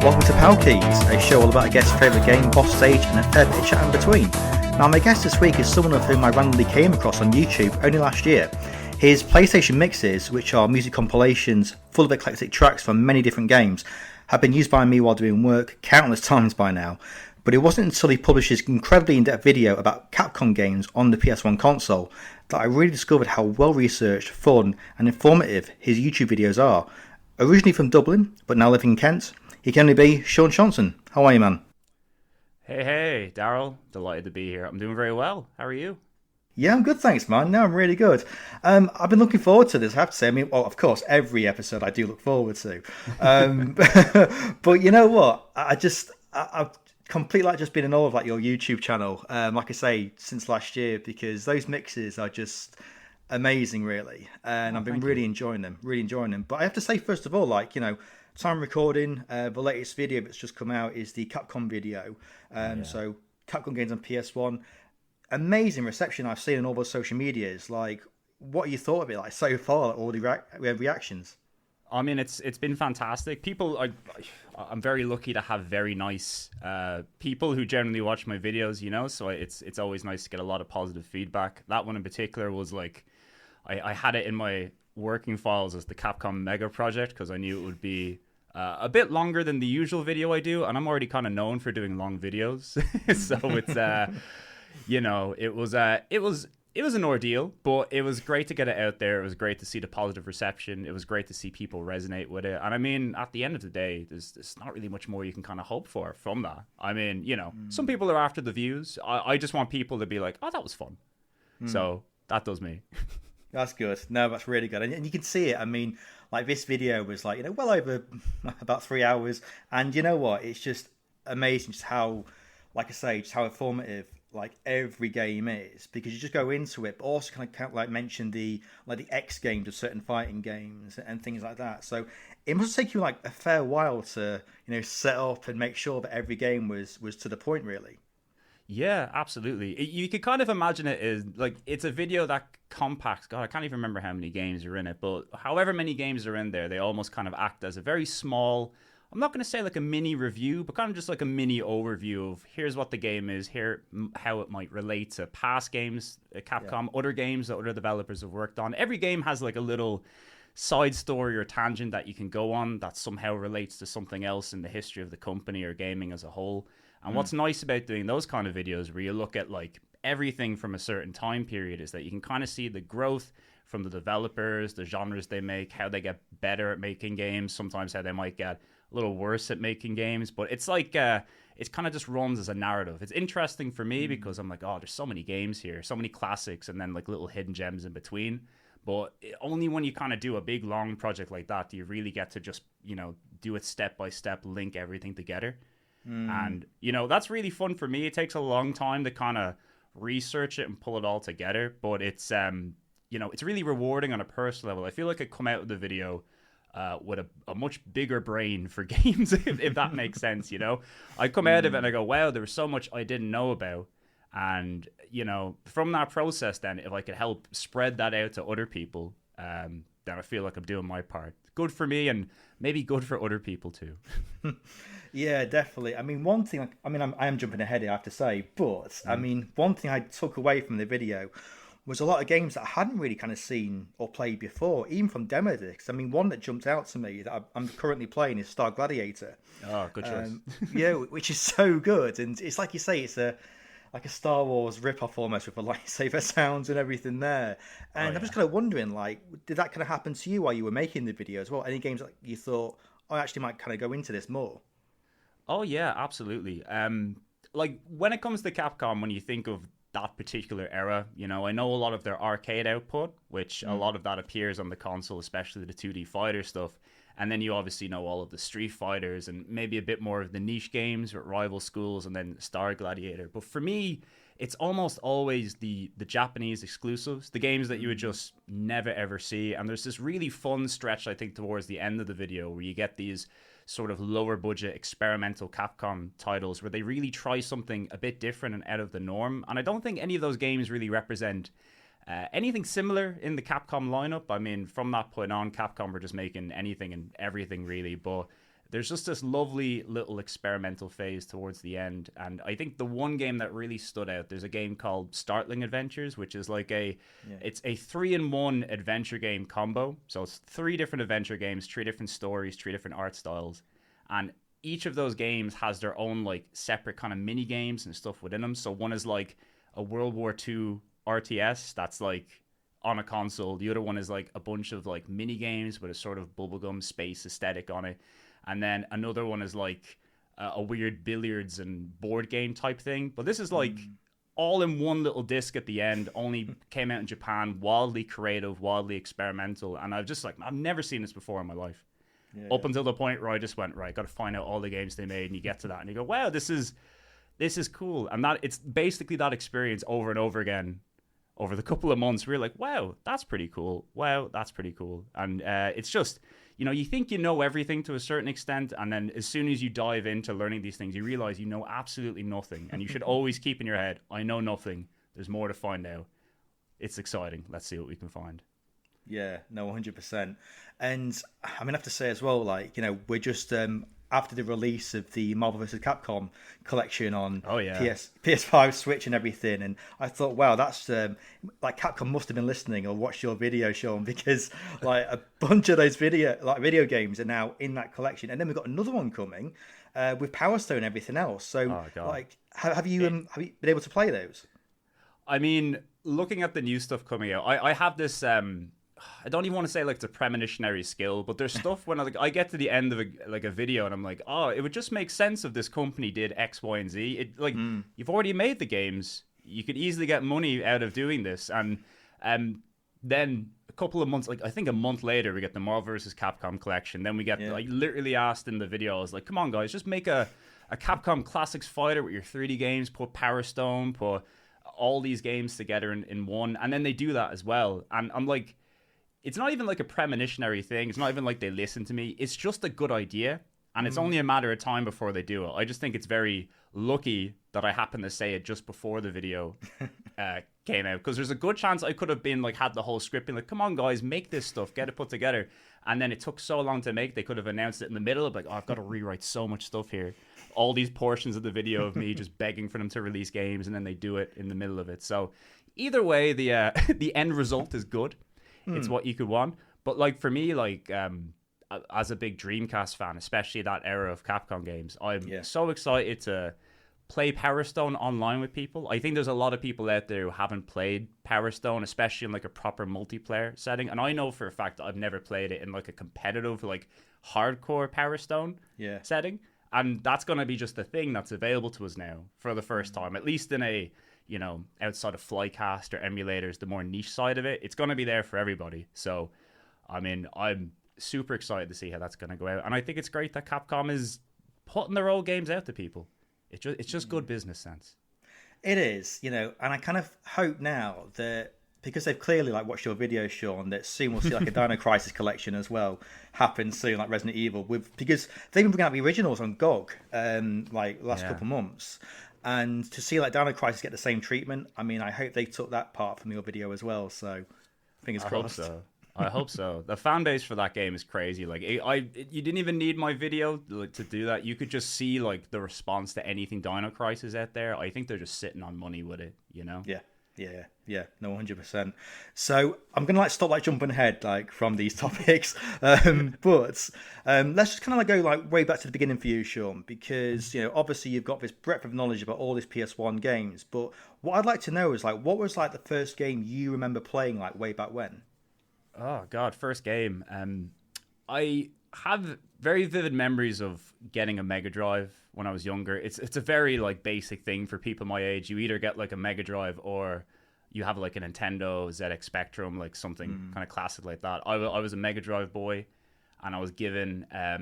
Welcome to Pal Keys, a show all about a guest's favourite game, boss stage, and a fair bit of chat in between. Now, my guest this week is someone of whom I randomly came across on YouTube only last year. His PlayStation mixes, which are music compilations full of eclectic tracks from many different games, have been used by me while doing work countless times by now. But it wasn't until he published his incredibly in-depth video about Capcom games on the PS1 console that I really discovered how well-researched, fun, and informative his YouTube videos are. Originally from Dublin, but now living in Kent, he can only be Seanson. How are you, man? Hey, Daryl. Delighted to be here. I'm doing very well. How are you? Yeah, I'm good, thanks, man. No, I'm really good. I've been looking forward to this, I have to say. I mean, well, of course, every episode I do look forward to. But you know what? I've completely just been in awe of your YouTube channel, like I say, since last year, because those mixes are just amazing, really. And I've been really enjoying them. But I have to say, first of all, time recording, the latest video that's just come out is the Capcom video. So Capcom games on PS1. Amazing reception I've seen on all those social medias. What you thought of it so far, all the reactions? I mean, it's been fantastic. I'm very lucky to have very nice people who generally watch my videos, so it's always nice to get a lot of positive feedback. That one in particular was I had it in my working files as the Capcom Mega Project because I knew it would be a bit longer than the usual video I do, and I'm already kind of known for doing long videos. So it's it was an ordeal, but it was great to get it out there. It was great to see the positive reception. It was great to see people resonate with it. And I mean, at the end of the day, there's not really much more you can kind of hope for from that. I mean, some people are after the views. I just want people to be like, oh, that was fun. So that does me. That's good. No, that's really good. And you can see it. I mean, this video was well over about 3 hours. And you know what? It's just amazing just how, just how informative every game is, because you just go into it, but also kind of mention the X games of certain fighting games and things like that. So it must take you a fair while to set up and make sure that every game was to the point, really. Yeah, absolutely. You could kind of imagine it as it's a video that compacts. God, I can't even remember how many games are in it, but however many games are in there, they almost kind of act as a very small, I'm not going to say a mini review, but kind of just a mini overview of here's what the game is, here how it might relate to past games, Capcom, other games that other developers have worked on. Every game has a little side story or tangent that you can go on that somehow relates to something else in the history of the company or gaming as a whole. And what's nice about doing those kind of videos where you look at everything from a certain time period is that you can kind of see the growth from the developers, the genres they make, how they get better at making games, sometimes how they might get a little worse at making games. But it's it kind of just runs as a narrative. It's interesting for me because I'm oh, there's so many games here, so many classics, and then little hidden gems in between. But only when you kind of do a big long project like that do you really get to just do it step by step, link everything together. And that's really fun for me. It takes a long time to kind of research it and pull it all together, but it's it's really rewarding on a personal level. I feel like I come out of the video with a much bigger brain for games, if that makes sense. I come out of it and I go, wow, there was so much I didn't know about. And from that process, then if I could help spread that out to other people, then I feel like I'm doing my part. Good for me, and maybe good for other people too. Yeah, definitely. I mean, one thing, I am jumping ahead here, I have to say, but I mean, one thing I took away from the video was a lot of games that I hadn't really kind of seen or played before, even from demo discs. I mean, one that jumped out to me that I'm currently playing is Star Gladiator. Oh, good choice. Yeah, which is so good. And it's like you say, it's a Star Wars rip-off almost, with the lightsaber sounds and everything there. And I'm just kind of wondering, did that kind of happen to you while you were making the video as well? Any games that you thought, I actually might kind of go into this more? Oh, yeah, absolutely. When it comes to Capcom, when you think of that particular era, I know a lot of their arcade output, which a lot of that appears on the console, especially the 2D fighter stuff. And then you obviously know all of the Street Fighters and maybe a bit more of the niche games with Rival Schools and then Star Gladiator. But for me, it's almost always the Japanese exclusives, the games that you would just never ever see. And there's this really fun stretch, I think, towards the end of the video where you get these sort of lower budget experimental Capcom titles where they really try something a bit different and out of the norm. And I don't think any of those games really represent anything similar in the Capcom lineup. I mean, from that point on, Capcom were just making anything and everything really, but there's just this lovely little experimental phase towards the end. And I think the one game that really stood out, there's a game called Startling Adventures, which is like it's a 3-in-1 adventure game combo. So it's 3 different adventure games, 3 different stories, 3 different art styles. And each of those games has their own like separate kind of mini games and stuff within them. So one is like a World War II RTS that's like on a console. The other one is like a bunch of like mini games with a sort of bubblegum space aesthetic on it. And then another one is like a weird billiards and board game type thing. But this is like all in one little disc at the end, only came out in Japan, wildly creative, wildly experimental. And I've never seen this before in my life. Up until the point where I just went, right, got to find out all the games they made. And you get to that and you go, wow, this is cool. And that it's basically that experience over and over again over the couple of months. We're like, wow, that's pretty cool. Wow, that's pretty cool. And it's just... you think you know everything to a certain extent, and then as soon as you dive into learning these things, you realize you know absolutely nothing. And you should always keep in your head, I know nothing. There's more to find out. It's exciting. Let's see what we can find. Yeah, no, 100%. And I mean, I have to say as well, like, we're just after the release of the Marvel vs. Capcom collection on PS5, Switch and everything. And I thought, wow, that's like Capcom must have been listening or watched your video, Sean, because like a bunch of those video games are now in that collection. And then we've got another one coming with Power Stone and everything else. So like, have you been able to play those? I mean, looking at the new stuff coming out, I have this... I don't even want to say like it's a premonitionary skill, but there's stuff when I get to the end of a video and I'm like, oh, it would just make sense if this company did X, Y, and Z. It like you've already made the games, you could easily get money out of doing this, and then a couple of months, like I think a month later, we get the Marvel vs. Capcom collection. Then we get I literally asked in the video, I was like, come on guys, just make a Capcom Classics fighter with your 3D games, put Power Stone, put all these games together in one, and then they do that as well, and I'm like. It's not even like a premonitionary thing. It's not even like they listen to me. It's just a good idea. And it's only a matter of time before they do it. I just think it's very lucky that I happened to say it just before the video came out. Because there's a good chance I could have been like, had the whole script being like, come on guys, make this stuff, get it put together. And then it took so long to make, they could have announced it in the middle of like, oh, I've got to rewrite so much stuff here. All these portions of the video of me just begging for them to release games. And then they do it in the middle of it. So either way, the the end result is good. It's what you could want. But like for me, like as a big Dreamcast fan, especially that era of Capcom games, I'm so excited to play Power Stone online with people. I think there's a lot of people out there who haven't played Power Stone, especially in like a proper multiplayer setting. And I know for a fact that I've never played it in like a competitive, like hardcore Power Stone setting. And that's going to be just the thing that's available to us now for the first time, at least in a... outside of Flycast or emulators, the more niche side of it, it's going to be there for everybody. So, I mean, I'm super excited to see how that's going to go out. And I think it's great that Capcom is putting their old games out to people. It's just good business sense. It is, and I kind of hope now that, because they've clearly like watched your video, Sean, that soon we'll see like a Dino Crisis collection as well happen soon, like Resident Evil, because they've been bringing out the originals on GOG like the last couple months. And to see like Dino Crisis get the same treatment, I mean, I hope they took that part from your video as well. So, fingers crossed. I hope so. The fan base for that game is crazy. Like, you didn't even need my video to do that. You could just see like the response to anything Dino Crisis out there. I think they're just sitting on money with it. Yeah, no, 100%. So I'm gonna stop jumping ahead from these topics, but let's just kind of go way back to the beginning for you, Sean, because obviously you've got this breadth of knowledge about all these PS1 games. But what I'd like to know is what was the first game you remember playing way back when? Oh God, first game. I have very vivid memories of getting a Mega Drive when I was younger. It's a very basic thing for people my age. You either get a Mega Drive or you have a Nintendo ZX Spectrum, something kind of classic like that. I was a Mega Drive boy, and I was given I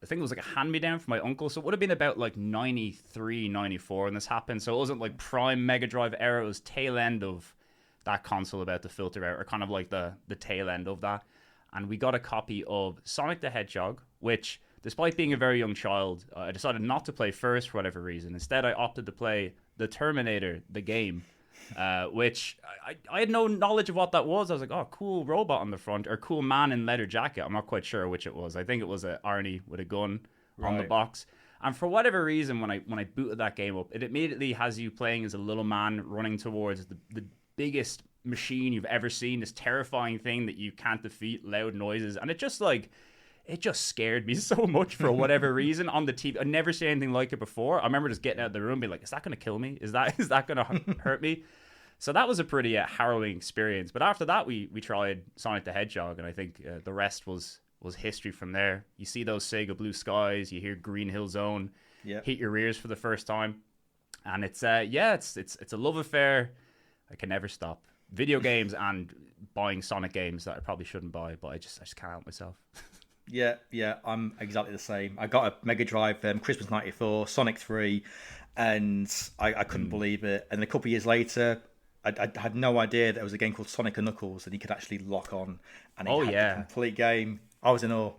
think it was a hand-me-down from my uncle. So it would have been about 93, 94 when this happened. So it wasn't prime Mega Drive era. It was tail end of that console about to filter out, or kind of the tail end of that. And we got a copy of Sonic the Hedgehog, which despite being a very young child, I decided not to play first for whatever reason. Instead, I opted to play the Terminator, the game, which I had no knowledge of what that was. I was like, oh, cool robot on the front, or cool man in leather jacket. I'm not quite sure which it was. I think it was a Arnie with a gun on the box. And for whatever reason, when I booted that game up, it immediately has you playing as a little man running towards the biggest machine you've ever seen, this terrifying thing that you can't defeat, loud noises, and it just scared me so much for whatever reason on the TV. I'd never seen anything like it before. I remember just getting out of the room and being like, is that going to kill me? Is that going to hurt me? So that was a pretty harrowing experience. But after that, we tried Sonic the Hedgehog, and I think the rest was history from there. You see those Sega Blue Skies, you hear Green Hill Zone hit your ears for the first time. And it's a love affair I can never stop. Video games and buying Sonic games that I probably shouldn't buy, but I just can't help myself. Yeah, I'm exactly the same. I got a Mega Drive Christmas '94, Sonic 3, and I couldn't believe it. And a couple of years later, I had no idea there was a game called Sonic and Knuckles that you could actually lock on, and it had the complete game. I was in awe.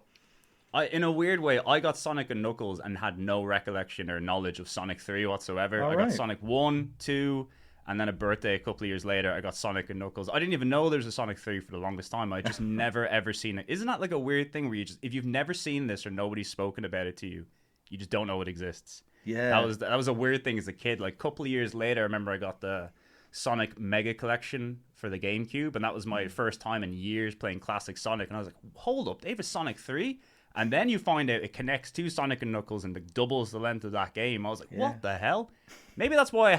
In a weird way, I got Sonic and Knuckles and had no recollection or knowledge of Sonic 3 whatsoever. I got Sonic 1, 2, and then a birthday a couple of years later, I got Sonic and Knuckles. I didn't even know there was a Sonic 3 for the longest time. I just never, ever seen it. Isn't that like a weird thing where if you've never seen this or nobody's spoken about it to you, you just don't know it exists? Yeah. That was a weird thing as a kid. Like a couple of years later, I remember I got the Sonic Mega Collection for the GameCube, and that was my first time in years playing classic Sonic. And I was like, hold up, they have a Sonic 3? And then you find out it connects to Sonic and Knuckles and it doubles the length of that game. I was like, what the hell? Maybe that's why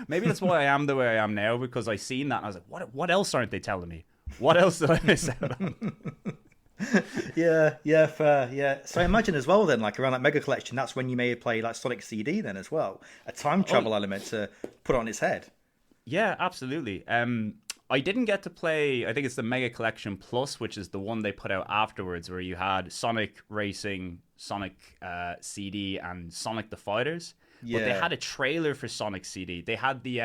maybe that's why I am the way I am now, because I seen that and I was like, what else aren't they telling me? What else did I miss out on? Fair. Yeah. So I imagine as well then, like around that Mega Collection, that's when you may have played like Sonic CD then as well, a time travel element to put on its head. Yeah, absolutely. I didn't get to play, I think it's the Mega Collection Plus, which is the one they put out afterwards, where you had Sonic Racing, Sonic CD, and Sonic the Fighters. Yeah. But they had a trailer for Sonic CD. They had the,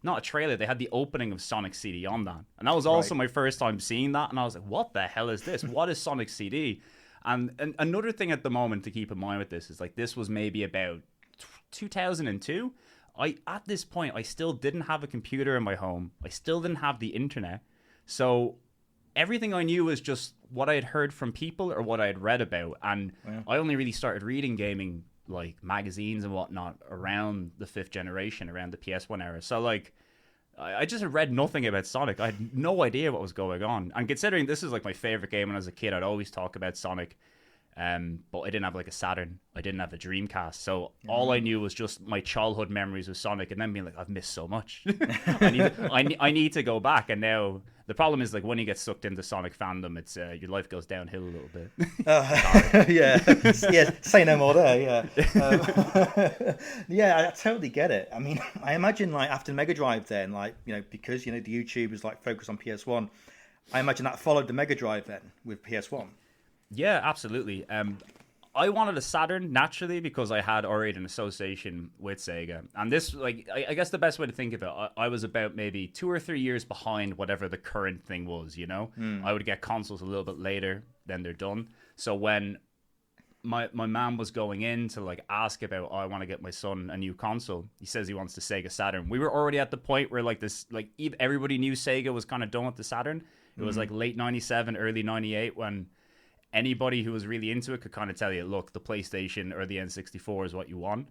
not a trailer, they had the opening of Sonic CD on that. And that was also my first time seeing that. And I was like, what the hell is this? What is Sonic CD? And another thing at the moment to keep in mind with this is like, this was maybe about 2002. At this point, I still didn't have a computer in my home. I still didn't have the internet. So everything I knew was just what I had heard from people or what I had read about. And I only really started reading gaming, like magazines and whatnot, around the 5th generation, around the PS1 era. So like, I just read nothing about Sonic. I had no idea what was going on. And considering this is like my favorite game when I was a kid, I'd always talk about Sonic. But I didn't have like a Saturn. I didn't have a Dreamcast. So all I knew was just my childhood memories with Sonic, and then being like, I've missed so much. I need to go back. And now the problem is like when you get sucked into Sonic fandom, it's your life goes downhill a little bit. Yeah. Say no more there. Yeah. Yeah, I totally get it. I mean, I imagine like after Mega Drive, then like because the YouTube was like focused on PS1. I imagine that followed the Mega Drive then with PS1. Yeah, absolutely. I wanted a Saturn naturally because I had already an association with Sega. And this, like, I guess the best way to think of it, I was about maybe 2 or 3 years behind whatever the current thing was, I would get consoles a little bit later than they're done. So when my mom was going in to like ask about, I want to get my son a new console, he says he wants the Sega Saturn. We were already at the point where like this, like everybody knew Sega was kind of done with the Saturn. It was like late 97, early 98 when anybody who was really into it could kind of tell you, look, the PlayStation or the N64 is what you want.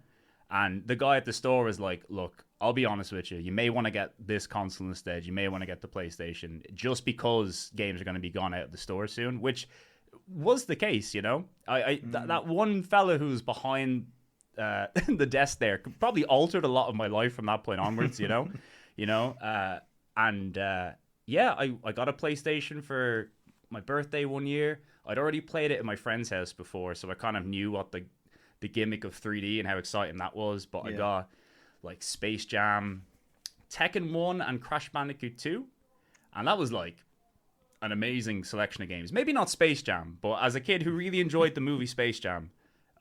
And the guy at the store was like, look, I'll be honest with you. You may want to get this console instead. You may want to get the PlayStation just because games are going to be gone out of the store soon, which was the case, that one fella who was behind the desk there probably altered a lot of my life from that point onwards, I got a PlayStation for my birthday one year. I'd already played it in my friend's house before, so I kind of knew what the gimmick of 3D and how exciting that was. But I got like Space Jam, Tekken 1, and Crash Bandicoot 2. And that was like an amazing selection of games. Maybe not Space Jam, but as a kid who really enjoyed the movie Space Jam,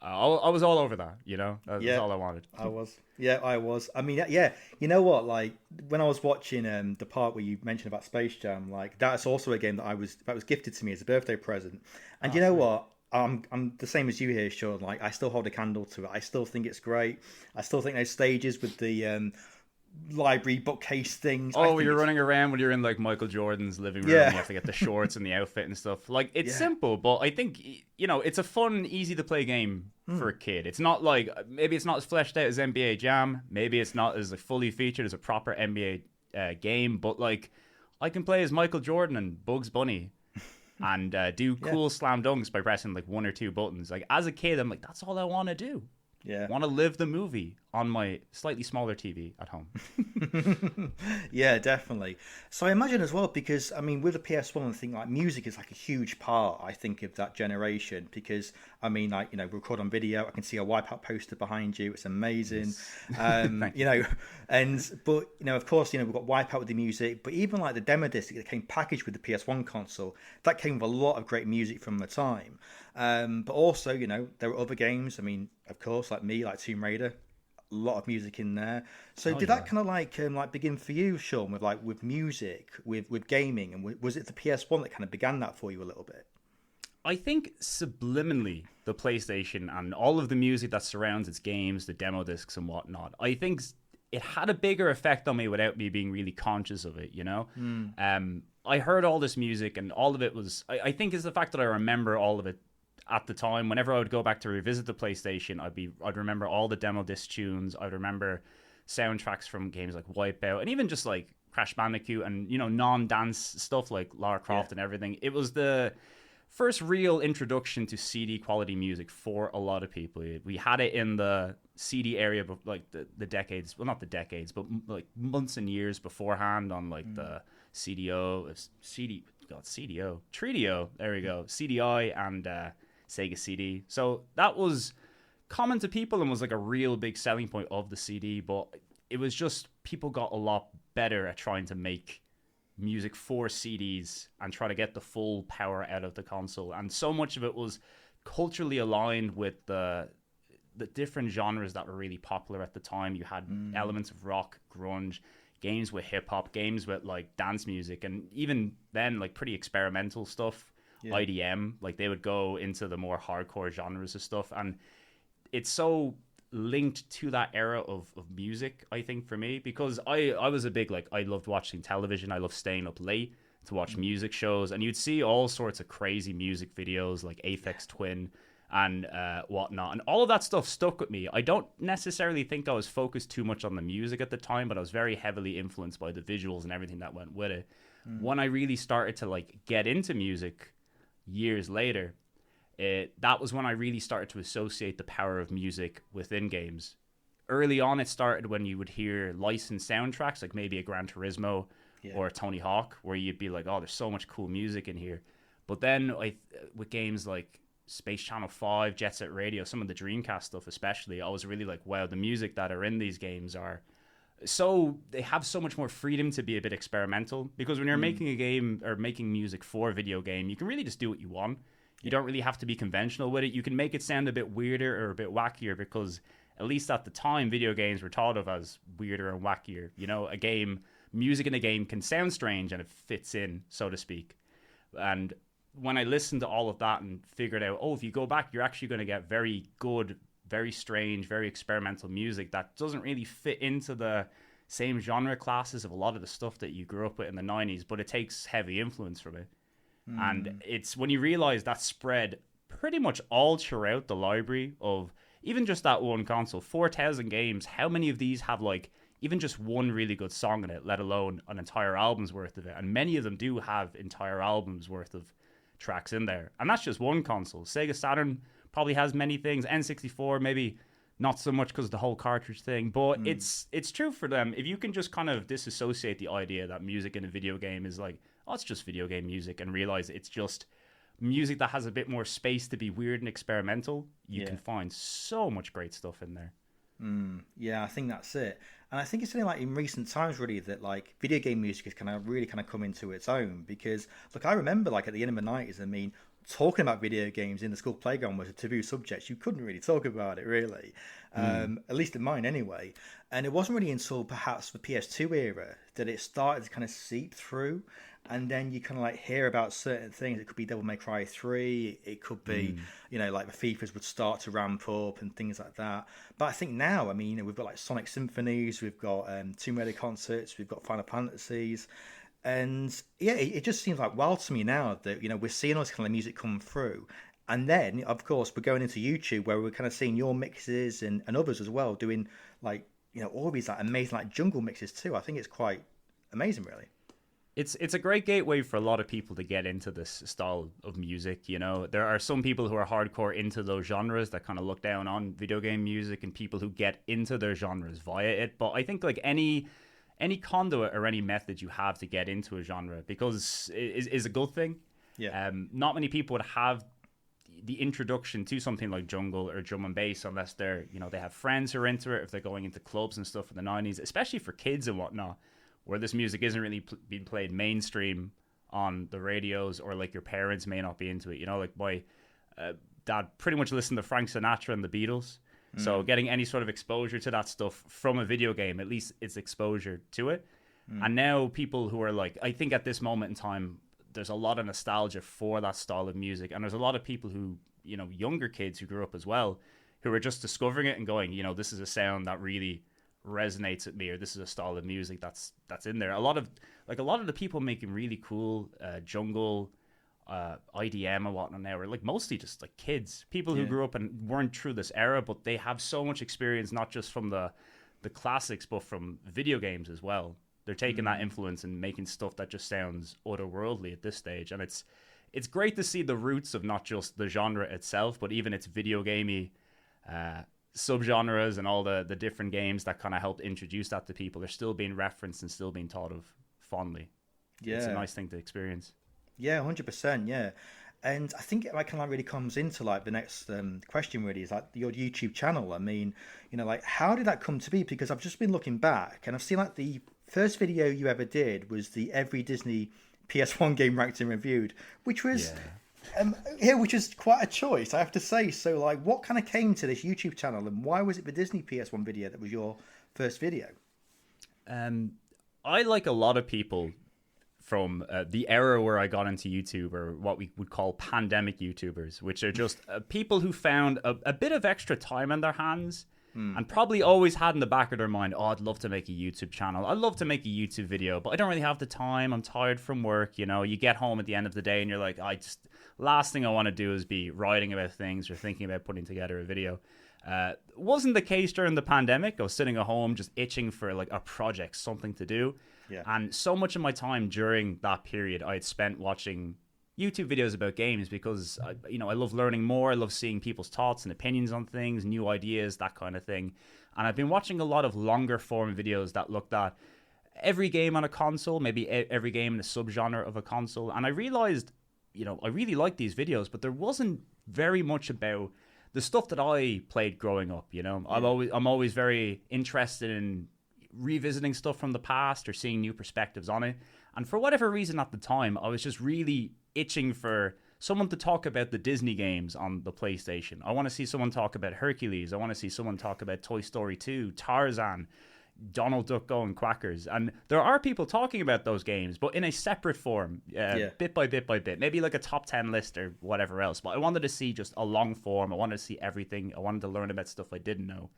I was all over that, That's all I wanted. I was. I mean, yeah, you know what? Like, when I was watching the part where you mentioned about Space Jam, like, that's also a game that was gifted to me as a birthday present. And you know what? I'm the same as you here, Sean. Like, I still hold a candle to it. I still think it's great. I still think those stages with the library bookcase things. I Oh, think you're it's running around when you're in like Michael Jordan's living room. yeah, You have to get the shorts and the outfit and stuff. Like it's yeah, simple, but I think it's a fun, easy to play game for a kid. It's not like maybe it's not as fleshed out as NBA Jam. Maybe it's not as like, fully featured as a proper NBA game. But like I can play as Michael Jordan and Bugs Bunny and do yeah, cool slam dunks by pressing like one or two buttons. Like as a kid, I'm like that's all I want to do. yeah. Want to live the movie on my slightly smaller TV at home. Yeah, definitely. So I imagine as well, because I mean, with the PS1, I think like music is like a huge part. I think of that generation because I mean, like record on video. I can see a Wipeout poster behind you. It's amazing. But of course, we've got Wipeout with the music, but even like the demo disc that came packaged with the PS1 console, that came with a lot of great music from the time. But also, there were other games. I mean, of course, like Tomb Raider, a lot of music in there. So did that kind of like begin for you, Sean, with music, with gaming, and was it the PS1 that kind of began that for you a little bit? I think subliminally, the PlayStation and all of the music that surrounds its games, the demo discs and whatnot, I think it had a bigger effect on me without me being really conscious of it, I heard all this music and all of it was, I think is the fact that I remember all of it at the time. Whenever I would go back to revisit the PlayStation, I'd remember all the demo disc tunes. I'd remember soundtracks from games like Wipeout and even just like Crash Bandicoot and, non-dance stuff like Lara Croft and everything. It was the first real introduction to CD quality music for a lot of people. We had it in the CD area, but like the decades, well, not the decades, but like months and years beforehand on like the CDO, Tredio, there we go, CDI and Sega CD. So that was common to people and was like a real big selling point of the CD, but it was just people got a lot better at trying to make music for CDs and try to get the full power out of the console. And so much of it was culturally aligned with the different genres that were really popular at the time. You had elements of rock, grunge, games with hip hop, games with like dance music, and even then like pretty experimental stuff. IDM, like they would go into the more hardcore genres of stuff, and it's so linked to that era of music, I think, for me, because I was a big, like, I loved watching television. I loved staying up late to watch music shows, and you'd see all sorts of crazy music videos like Aphex Twin and whatnot, and all of that stuff stuck with me. I don't necessarily think I was focused too much on the music at the time, but I was very heavily influenced by the visuals and everything that went with it. When I really started to like get into music years later, that was when I really started to associate the power of music within games. Early on, it started when you would hear licensed soundtracks, like maybe a Gran Turismo or a Tony Hawk, where you'd be like, oh, there's so much cool music in here. But then with games like Space Channel 5, Jet Set Radio, some of the Dreamcast stuff especially, I was really like, wow, the music that are in these games they have so much more freedom to be a bit experimental, because when you're making a game or making music for a video game, you can really just do what you want. You don't really have to be conventional with it. You can make it sound a bit weirder or a bit wackier, because at least at the time, video games were thought of as weirder and wackier. Music in a game can sound strange and it fits in, so to speak. And when I listened to all of that and figured out, if you go back, you're actually going to get very good, very strange, very experimental music that doesn't really fit into the same genre classes of a lot of the stuff that you grew up with in the 90s, but it takes heavy influence from it. And it's when you realize that spread pretty much all throughout the library of even just that one console, 4,000 games, how many of these have like even just one really good song in it, let alone an entire album's worth of it? And many of them do have entire albums worth of tracks in there. And that's just one console. Sega Saturn probably has many things. N64 maybe not so much because of the whole cartridge thing, but it's true for them. If you can just kind of disassociate the idea that music in a video game is like, it's just video game music, and realize it's just music that has a bit more space to be weird and experimental, you can find so much great stuff in there. Yeah, I think that's it. And I think it's something like in recent times really that like video game music has really come into its own, because look, I remember like at the end of the 90s, I mean, talking about video games in the school playground was a taboo subject. You couldn't really talk about it really, at least in mine anyway. And it wasn't really until perhaps the PS2 era that it started to kind of seep through. and then you kind of like hear about certain things. It could be Devil May Cry 3, it could be, like the FIFAs would start to ramp up and things like that. But I think now, I mean, we've got like Sonic Symphonies, we've got Tomb Raider concerts, we've got Final Fantasies. And yeah, it just seems like wild to me now that, we're seeing all this kind of music come through. And then, of course, we're going into YouTube where we're kind of seeing your mixes and others as well doing like, all these like amazing like jungle mixes too. I think it's quite amazing, really. It's a great gateway for a lot of people to get into this style of music. There are some people who are hardcore into those genres that kind of look down on video game music, and people who get into their genres via it. But I think like any conduit or any method you have to get into a genre, because is a good thing. Yeah. Not many people would have the introduction to something like jungle or drum and bass unless they're, they have friends who are into it, if they're going into clubs and stuff in the 90s, especially for kids and whatnot, where this music isn't really being played mainstream on the radios, or like your parents may not be into it. Like my dad pretty much listened to Frank Sinatra and the Beatles. So getting any sort of exposure to that stuff from a video game, at least it's exposure to it. And now people who are like, I think at this moment in time, there's a lot of nostalgia for that style of music. And there's a lot of people who, younger kids who grew up as well, who are just discovering it and going, this is a sound that really resonates with me, or this is a style of music that's in there. A lot of the people making really cool jungle IDM and whatnot now are like mostly just like kids, people who grew up and weren't through this era, but they have so much experience, not just from the classics, but from video games as well. They're taking that influence and making stuff that just sounds otherworldly at this stage. And it's great to see the roots of not just the genre itself, but even its video gamey subgenres and all the different games that kind of helped introduce that to people. They're still being referenced and still being thought of fondly. Yeah. It's a nice thing to experience. Yeah, 100%. Yeah. And I think it like kind of really comes into like the next question really is like your YouTube channel. I mean, like how did that come to be? Because I've just been looking back and I've seen like the first video you ever did was the every Disney PS1 game ranked and reviewed, which was which is quite a choice, I have to say. So like what kind of came to this YouTube channel, and why was it the Disney PS1 video that was your first video? I, like a lot of people from the era where I got into YouTube, or what we would call pandemic YouTubers, which are just people who found a bit of extra time on their hands and probably always had in the back of their mind, I'd love to make a YouTube channel. I'd love to make a YouTube video, but I don't really have the time. I'm tired from work. You get home at the end of the day and you're like, last thing I want to do is be writing about things or thinking about putting together a video. Wasn't the case during the pandemic. I was sitting at home just itching for like a project, something to do. Yeah. And so much of my time during that period I had spent watching YouTube videos about games, because I love learning more. I love seeing people's thoughts and opinions on things, new ideas, that kind of thing. And I've been watching a lot of longer form videos that looked at every game on a console, maybe every game in a subgenre of a console. And I realized, I really like these videos, but there wasn't very much about the stuff that I played growing up. I'm always very interested in revisiting stuff from the past or seeing new perspectives on it. And for whatever reason at the time, I was just really itching for someone to talk about the Disney games on the PlayStation. I want to see someone talk about Hercules. I want to see someone talk about Toy Story 2, Tarzan, Donald Duck Going Quackers. And there are people talking about those games, but in a separate form, bit by bit by bit. Maybe like a top 10 list or whatever else. But I wanted to see just a long form. I wanted to see everything. I wanted to learn about stuff I didn't know.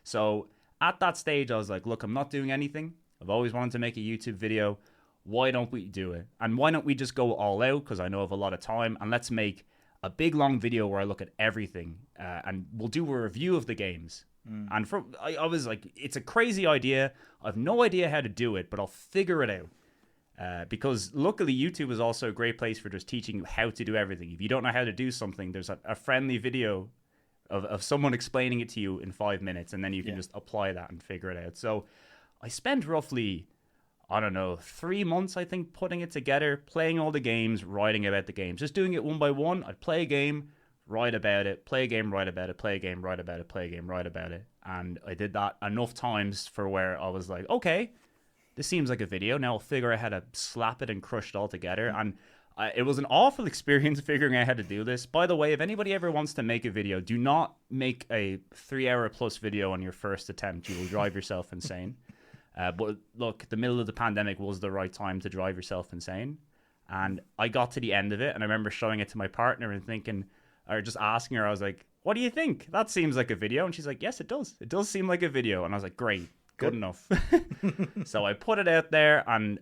So at that stage, I was like, look, I'm not doing anything. I've always wanted to make a YouTube video. Why don't we do it? And why don't we just go all out? Because I know I have a lot of time. And let's make a big, long video where I look at everything. And we'll do a review of the games. And I was like, it's a crazy idea. I have no idea how to do it, but I'll figure it out. Because luckily, YouTube is also a great place for just teaching you how to do everything. If you don't know how to do something, there's a friendly video of someone explaining it to you in 5 minutes. And then you can just apply that and figure it out. So I spent roughly, 3 months, I think, putting it together, playing all the games, writing about the games, just doing it one by one. I'd play a game, write about it, play a game, write about it, play a game, write about it, play a game, write about it. And I did that enough times for where I was like, okay, this seems like a video. Now I'll figure out how to slap it and crush it all together. And it was an awful experience figuring out how to do this. By the way, if anybody ever wants to make a video, do not make a 3-hour plus video on your first attempt. You will drive yourself insane. But look, the middle of the pandemic was the right time to drive yourself insane. And I got to the end of it, and I remember showing it to my partner and thinking, or just asking her, I was like, what do you think? That seems like a video. And she's like, yes, it does. It does seem like a video. And I was like, great, good enough. So I put it out there, and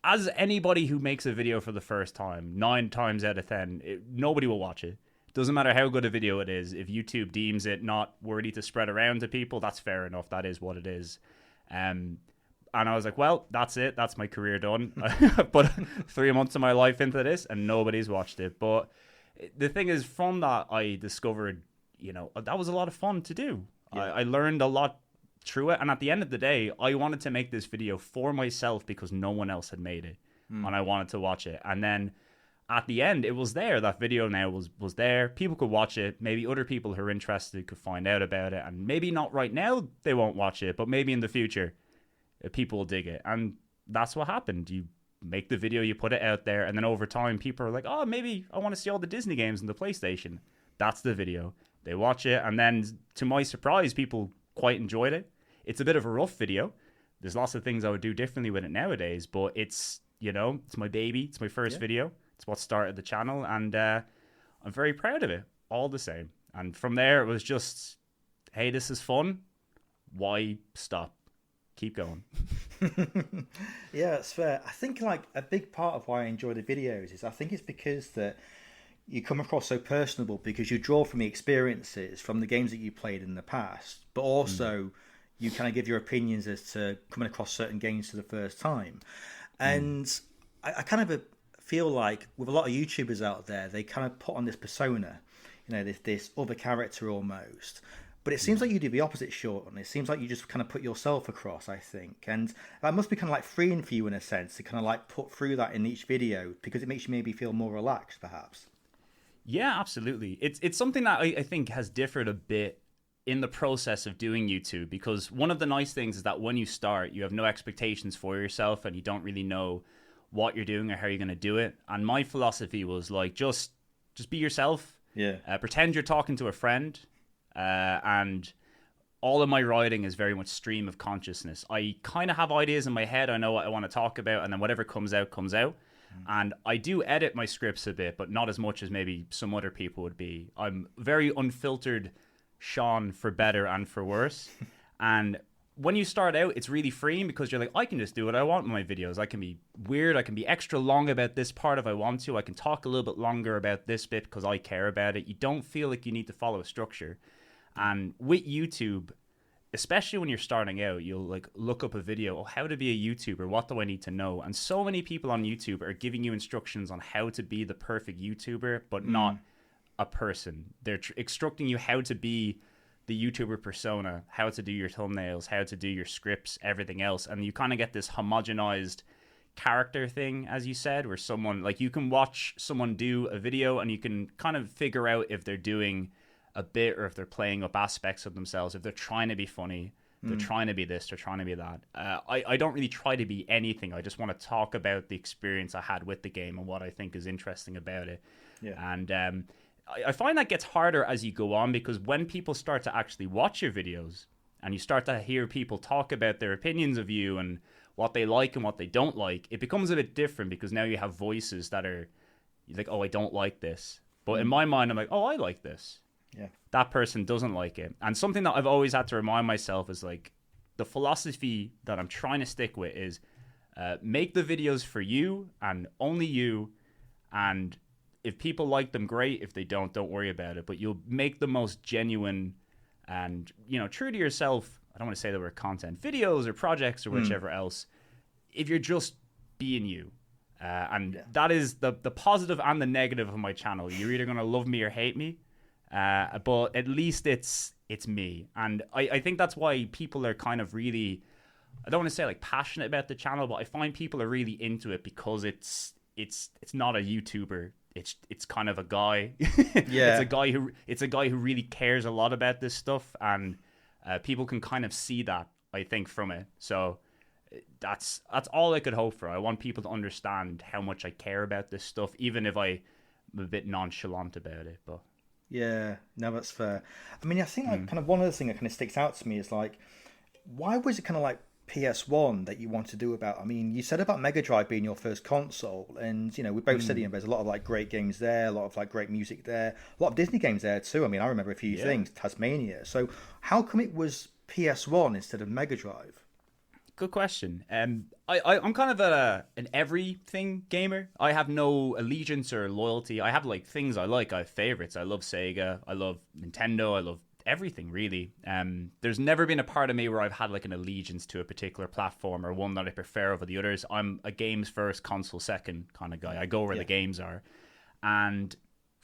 as anybody who makes a video for the first time, 9 times out of 10, nobody will watch it. Doesn't matter how good a video it is. If YouTube deems it not worthy to spread around to people, that's fair enough. That is what it is. And I was like, well, that's it. That's my career done. I put 3 months of my life into this, and nobody's watched it. But the thing is, from that, I discovered, that was a lot of fun to do. Yeah. I learned a lot through it. And at the end of the day, I wanted to make this video for myself because no one else had made it. And I wanted to watch it. And then at the end, it was there. That video now was there. People could watch it. Maybe other people who are interested could find out about it. And maybe not right now, they won't watch it. But maybe in the future, people will dig it. And that's what happened. You make the video, you put it out there. And then over time, people are like, oh, maybe I want to see all the Disney games on the PlayStation. That's the video. They watch it. And then to my surprise, people quite enjoyed it. It's a bit of a rough video. There's lots of things I would do differently with it nowadays. But it's, it's my baby. It's my first video. It's what started the channel, and I'm very proud of it, all the same. And from there, it was just, hey, this is fun. Why stop? Keep going. Yeah, that's fair. I think like a big part of why I enjoy the videos is I think it's because that you come across so personable, because you draw from the experiences from the games that you played in the past, but also you kind of give your opinions as to coming across certain games for the first time. And I kind of feel like with a lot of YouTubers out there, they kind of put on this persona, this other character almost. But it seems like you do the opposite, Sean. It seems like you just kind of put yourself across, I think. And that must be kind of like freeing for you in a sense to kind of like put through that in each video, because it makes you maybe feel more relaxed, perhaps. Yeah, absolutely. It's something that I think has differed a bit in the process of doing YouTube, because one of the nice things is that when you start, you have no expectations for yourself and you don't really know what you're doing or how you're going to do it. And my philosophy was like, just be yourself. Yeah. Pretend you're talking to a friend. And all of my writing is very much stream of consciousness. I kind of have ideas in my head. I know what I want to talk about, and then whatever comes out, comes out. And I do edit my scripts a bit, but not as much as maybe some other people would be. I'm very unfiltered Sean, for better and for worse. And when you start out, it's really freeing because you're like, I can just do what I want with my videos. I can be weird. I can be extra long about this part if I want to. I can talk a little bit longer about this bit because I care about it. You don't feel like you need to follow a structure. And with YouTube, especially when you're starting out, you'll like look up a video, oh, how to be a YouTuber, what do I need to know? And so many people on YouTube are giving you instructions on how to be the perfect YouTuber, but not a person. They're instructing you how to be the YouTuber persona, how to do your thumbnails, how to do your scripts, everything else. And you kind of get this homogenized character thing, as you said, where someone, like, you can watch someone do a video and you can kind of figure out if they're doing a bit or if they're playing up aspects of themselves, if they're trying to be funny, they're trying to be this, they're trying to be that. I don't really try to be anything. I just want to talk about the experience I had with the game and what I think is interesting about it. Yeah. And I find that gets harder as you go on, because when people start to actually watch your videos and you start to hear people talk about their opinions of you and what they like and what they don't like, it becomes a bit different, because now you have voices that are like, oh, I don't like this. But in my mind, I'm like, oh, I like this. Yeah. That person doesn't like it. And something that I've always had to remind myself is like, the philosophy that I'm trying to stick with is make the videos for you and only you. And if people like them, great. If they don't worry about it. But you'll make the most genuine and, true to yourself, I don't want to say the word content, videos or projects or whichever else, if you're just being you. That is the positive and the negative of my channel. You're either going to love me or hate me. But at least it's me. And I think that's why people are kind of really, I don't want to say like passionate about the channel, but I find people are really into it because it's not a YouTuber. It's kind of a guy. Yeah. It's a guy who really cares a lot about this stuff, and people can kind of see that, I think, from it. So that's all I could hope for. I want people to understand how much I care about this stuff, even if I'm a bit nonchalant about it. But yeah, no, that's fair. I mean, I think like kind of one other thing that kind of sticks out to me is like, why was it kind of like PS1 that you want to do about? I mean, you said about Mega Drive being your first console, and we both said there's a lot of like great games there, a lot of like great music there, a lot of Disney games there too. I mean, I remember a few things, Tasmania. So how come it was PS1 instead of Mega Drive? Good question. I'm kind of an everything gamer. I have no allegiance or loyalty. I have like things I like. I have favorites. I love Sega. I love Nintendo. I love everything really. There's never been a part of me where I've had like an allegiance to a particular platform or one that I prefer over the others. I'm a games first, console second kind of guy. I go where the games are. And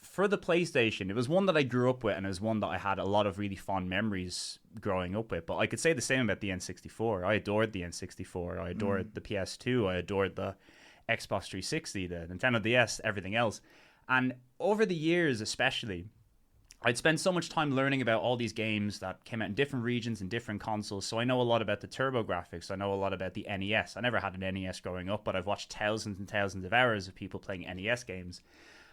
for the PlayStation, it was one that I grew up with, and it was one that I had a lot of really fond memories growing up with. But I could say the same about the N64. I adored the N64. I adored the PS2. I adored the Xbox 360, the Nintendo DS, everything else. And over the years, especially, I'd spent so much time learning about all these games that came out in different regions and different consoles. So I know a lot about the TurboGrafx. I know a lot about the NES. I never had an NES growing up, but I've watched thousands and thousands of hours of people playing NES games.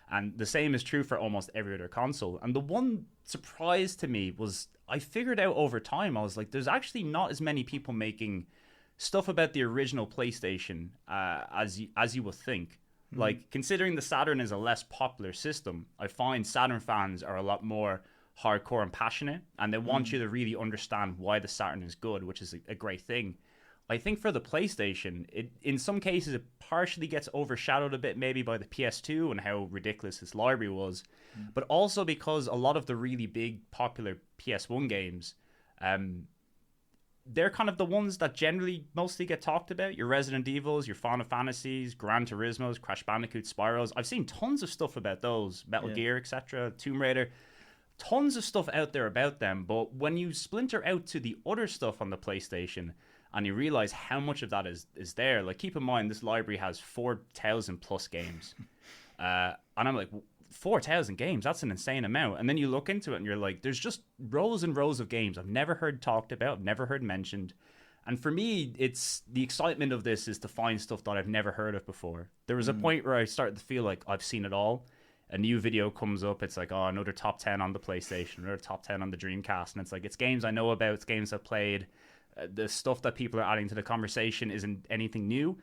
And the same is true for almost every other console. And the one surprise to me was I figured out over time, I was like, there's actually not as many people making stuff about the original PlayStation as you would think. Like, considering the Saturn is a less popular system, I find Saturn fans are a lot more hardcore and passionate, and they want you to really understand why the Saturn is good, which is a great thing. I think for the PlayStation, in some cases it partially gets overshadowed a bit maybe by the PS2 and how ridiculous its library was, but also because a lot of the really big popular PS1 games, they're kind of the ones that generally mostly get talked about. Your Resident Evils, your Final Fantasies, Gran Turismos, Crash Bandicoot, Spyros. I've seen tons of stuff about those, Metal Gear, etc., Tomb Raider. Tons of stuff out there about them, but when you splinter out to the other stuff on the PlayStation and you realize how much of that is there, like, keep in mind this library has 4,000 plus games, and I'm like, 4,000 games, that's an insane amount. And then you look into it and you're like, there's just rows and rows of games I've never heard talked about, never heard mentioned. And for me, it's the excitement of this is to find stuff that I've never heard of before. There was a point where I started to feel like I've seen it all. A new video comes up, it's like, oh, another top 10 on the PlayStation, another top 10 on the Dreamcast, and it's like, it's games I know about, it's games I've played. The stuff that people are adding to the conversation isn't anything new.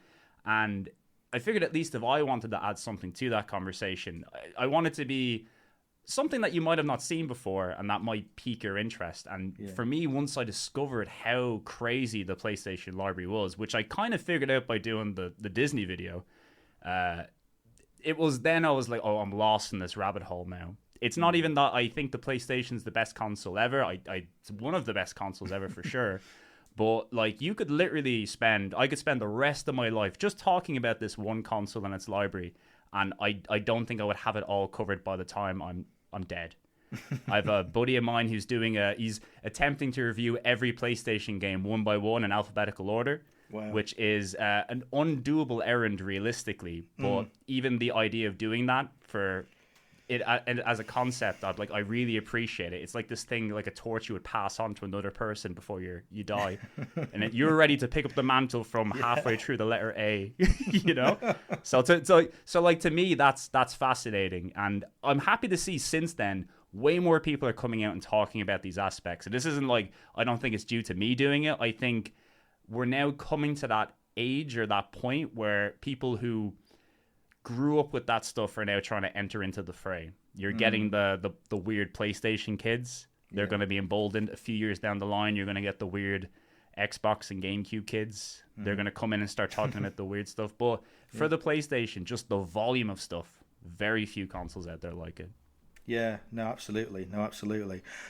And I figured at least if I wanted to add something to that conversation, I want it to be something that you might have not seen before and that might pique your interest. And for me, once I discovered how crazy the PlayStation library was, which I kind of figured out by doing the Disney video, it was then I was like, oh, I'm lost in this rabbit hole now. It's not even that I think the PlayStation's the best console ever. It's one of the best consoles ever for sure. But like, you could literally I could spend the rest of my life just talking about this one console and its library, and I don't think I would have it all covered by the time I'm dead. I have a buddy of mine who's he's attempting to review every PlayStation game one by one in alphabetical order. Wow. Which is an undoable errand realistically, but even the idea of doing that for it as a concept, I really appreciate it. It's like this thing, like a torch you would pass on to another person before you die, and you're ready to pick up the mantle from halfway through the letter A, you know. So to me, that's fascinating, and I'm happy to see since then way more people are coming out and talking about these aspects. And this isn't like, I don't think it's due to me doing it. I think we're now coming to that age or that point where people who grew up with that stuff are now trying to enter into the fray. You're getting the weird PlayStation kids. They're going to be emboldened a few years down the line. You're going to get the weird Xbox and GameCube kids. They're going to come in and start talking about the weird stuff. But for the PlayStation, just the volume of stuff, very few consoles out there like it. Yeah, no, absolutely.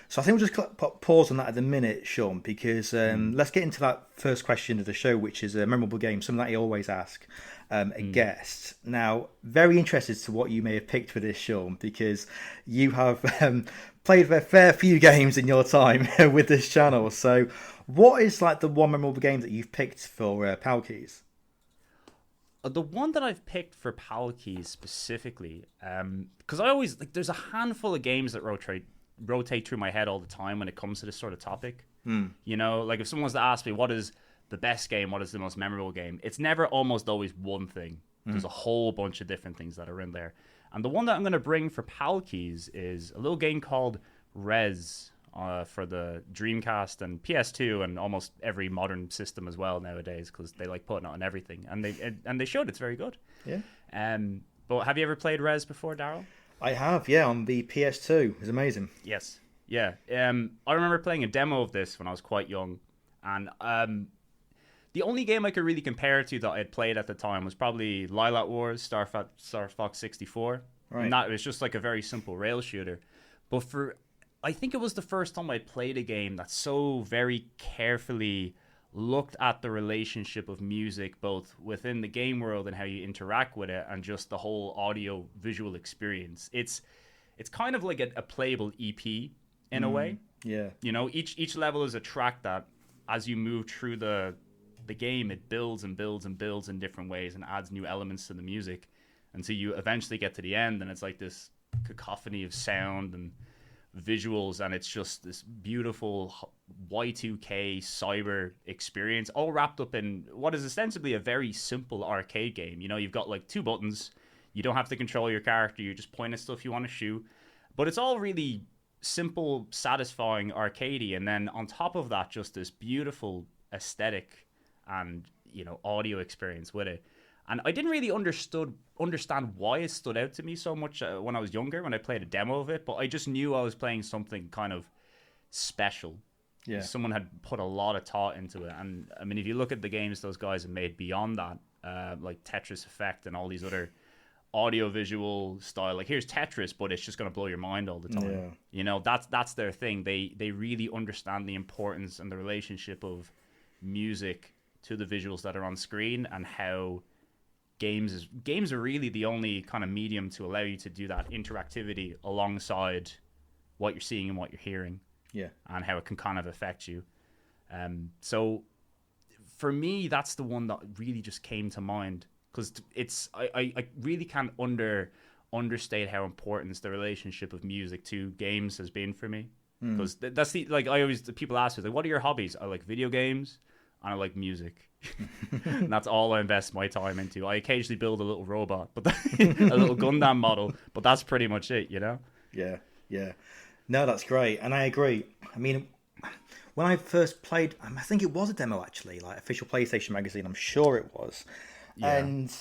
So I think we'll just pause on that at the minute, Sean, because let's get into that first question of the show, which is a memorable game, something that you always ask a guest. Now, very interested to what you may have picked for this, Sean, because you have played a fair few games in your time with this channel. So what is like the one memorable game that you've picked for Power Keys? The one that I've picked for Power Keys specifically, because I always, like, there's a handful of games that rotate through my head all the time when it comes to this sort of topic. You know, like if someone was to ask me what is the best game, what is the most memorable game, it's never almost always one thing. There's a whole bunch of different things that are in there. And the one that I'm going to bring for Power Keys is a little game called Rez for the Dreamcast and PS2 and almost every modern system as well nowadays, because they like putting it on everything, and they showed it's very good. Yeah. But have you ever played Rez before, Daryl? I have, yeah, on the PS2. It's amazing. Yes. Yeah. I remember playing a demo of this when I was quite young, and the only game I could really compare it to that I had played at the time was probably Lilac Wars, Star Fox 64. Right. And that was just like a very simple rail shooter. But I think it was the first time I'd played a game that so very carefully looked at the relationship of music, both within the game world and how you interact with it, and just the whole audio visual experience. It's kind of like a playable EP in a way. Yeah. You know, each level is a track that, as you move through the game, it builds and builds and builds in different ways and adds new elements to the music until you eventually get to the end, and it's like this cacophony of sound and visuals, and it's just this beautiful Y2K cyber experience, all wrapped up in what is ostensibly a very simple arcade game. You know, you've got like 2 buttons, you don't have to control your character, you just point at stuff you want to shoot, but it's all really simple, satisfying, arcadey, and then on top of that, just this beautiful aesthetic and, you know, audio experience with it. And I didn't really understand why it stood out to me so much when I was younger, when I played a demo of it, but I just knew I was playing something kind of special. Yeah. Someone had put a lot of thought into it. And I mean, if you look at the games those guys have made beyond that, like Tetris Effect and all these other audio visual style, like here's Tetris, but it's just going to blow your mind all the time. Yeah. You know, that's their thing. They really understand the importance and the relationship of music to the visuals that are on screen, and how games are really the only kind of medium to allow you to do that interactivity alongside what you're seeing and what you're hearing. Yeah. And how it can kind of affect you. So for me, that's the one that really just came to mind, because I really can't understate how important the relationship of music to games has been for me. Because that's people ask me, like, what are your hobbies? I like video games and I like music. And that's all I invest my time into. I occasionally build a little robot, but a little Gundam model, but that's pretty much it, you know? Yeah. No, that's great. And I agree. I mean, when I first played, I think it was a demo actually, like Official PlayStation Magazine, I'm sure it was. Yeah. And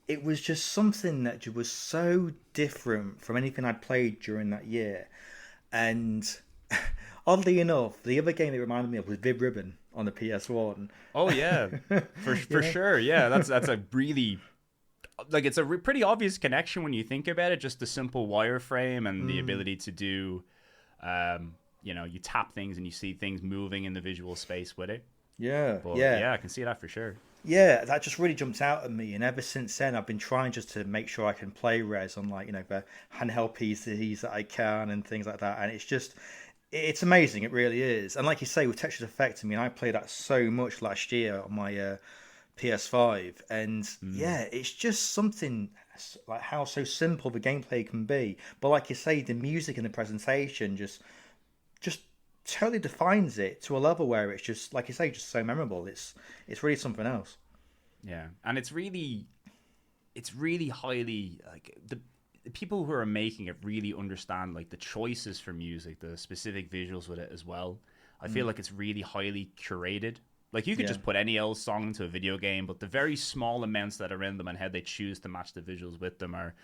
it was just something that was so different from anything I'd played during that year. And oddly enough, the other game it reminded me of was Viv Ribbon on the PS1. Oh yeah, for sure. Yeah, that's a really, like, it's a pretty obvious connection when you think about it. Just the simple wireframe and the ability to do, you know, you tap things and you see things moving in the visual space with it. Yeah, but yeah, I can see that for sure. Yeah, that just really jumped out at me, and ever since then I've been trying just to make sure I can play Rez on, like, you know, the handheld PCs that I can and things like that, and it's amazing, it really is. And like you say, with Tetris Effect, I mean, I played that so much last year on my PS5, and yeah, it's just something like how so simple the gameplay can be, but like you say, the music and the presentation just totally defines it to a level where it's just, like you say, just so memorable. It's really something else. Yeah, and it's really highly, like, the people who are making it really understand, like, the choices for music, the specific visuals with it as well. I feel like it's really highly curated. Like, you could just put any old song into a video game, but the very small amounts that are in them and how they choose to match the visuals with them are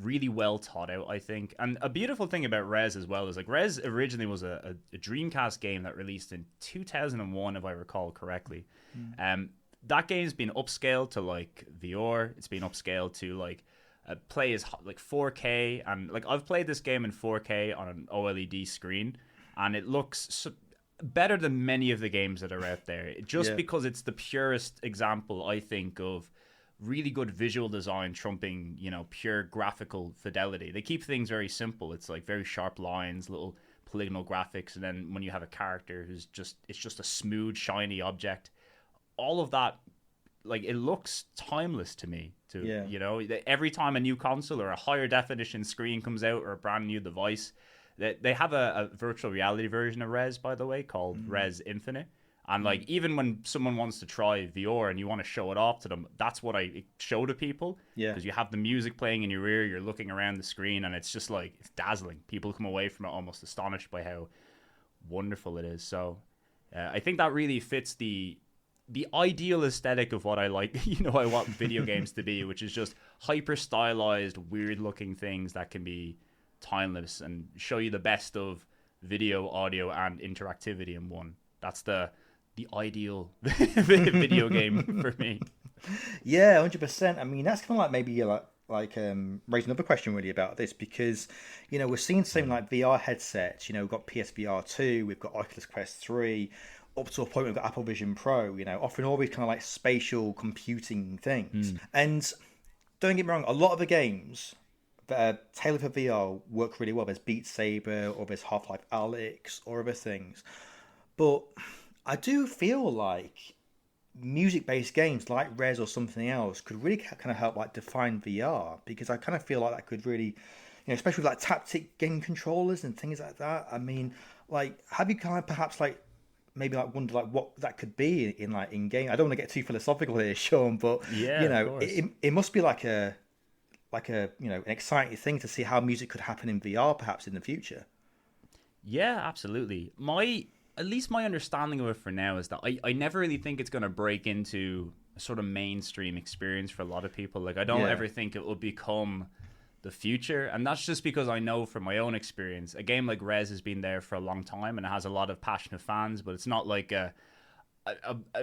really well thought out, I think. And a beautiful thing about Rez as well is, like, Rez originally was a Dreamcast game that released in 2001, if I recall correctly. That game's been upscaled to, like, VR. It's been upscaled to, like, play as, like, 4K, and, like, I've played this game in 4K on an OLED screen, and it looks better than many of the games that are out there, just because it's the purest example, I think, of really good visual design trumping, you know, pure graphical fidelity. They keep things very simple. It's like very sharp lines, little polygonal graphics, and then when you have a character who's it's just a smooth, shiny object, all of that, like, it looks timeless to me too. Yeah. You know, every time a new console or a higher definition screen comes out, or a brand new device, they have a virtual reality version of Rez, by the way, called Rez Infinite. And, like, even when someone wants to try VR and you want to show it off to them, that's what I show to people. Yeah. Because you have the music playing in your ear, you're looking around the screen, and it's just, like, it's dazzling. People come away from it almost astonished by how wonderful it is. So I think that really fits the ideal aesthetic of what I like. I want video games to be, which is just hyper stylized, weird looking things that can be timeless and show you the best of video, audio, and interactivity in one. That's the ideal video game for me. Yeah, 100%. I mean, that's kind of like maybe raise another question really about this, because we're seeing something like VR headsets. We've got PSVR 2, we've got Oculus Quest 3, up to a point we've got Apple Vision Pro, offering all these kind of like spatial computing things. And don't get me wrong, a lot of the games that are tailored for VR work really well. There's Beat Saber, or there's Half-Life Alyx, or other things. But I do feel like music-based games like Res or something else could really kind of help like define VR, because I kind of feel like that could really, especially with like Taptic game controllers and things like that. I mean, like, have you kind of perhaps like maybe like wonder like what that could be in game? I don't want to get too philosophical here, Sean, but it must be like a an exciting thing to see how music could happen in VR perhaps in the future. Yeah, absolutely. At least my understanding of it for now is that I never really think it's going to break into a sort of mainstream experience for a lot of people. Like, I don't ever think it will become the future. And that's just because I know from my own experience, a game like Rez has been there for a long time and it has a lot of passionate fans, but it's not like a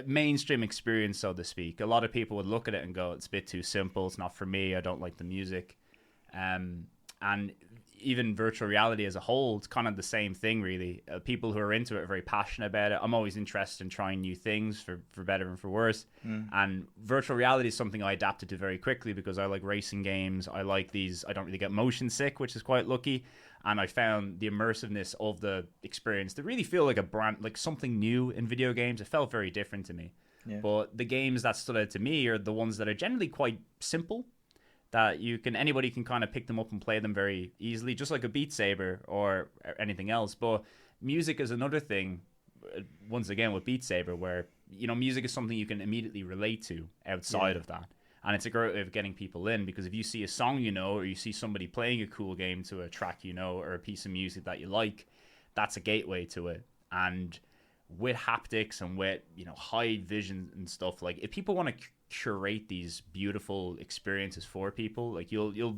mainstream experience, so to speak. A lot of people would look at it and go, it's a bit too simple. It's not for me. I don't like the music. And even virtual reality as a whole, it's kind of the same thing, really. People who are into it are very passionate about it. I'm always interested in trying new things for better and for worse. And virtual reality is something I adapted to very quickly because I like racing games. I like these. I don't really get motion sick, which is quite lucky. And I found the immersiveness of the experience to really feel like like something new in video games. It felt very different to me. Yeah. But the games that stood out to me are the ones that are generally quite simple, that anybody can kind of pick them up and play them very easily, just like a Beat Saber or anything else. But music is another thing, once again, with Beat Saber, where, music is something you can immediately relate to outside of that. And it's a great way of getting people in, because if you see a song or you see somebody playing a cool game to a track or a piece of music that you like, that's a gateway to it. And with haptics and with, high vision and stuff, like, if people want to curate these beautiful experiences for people, like, it'll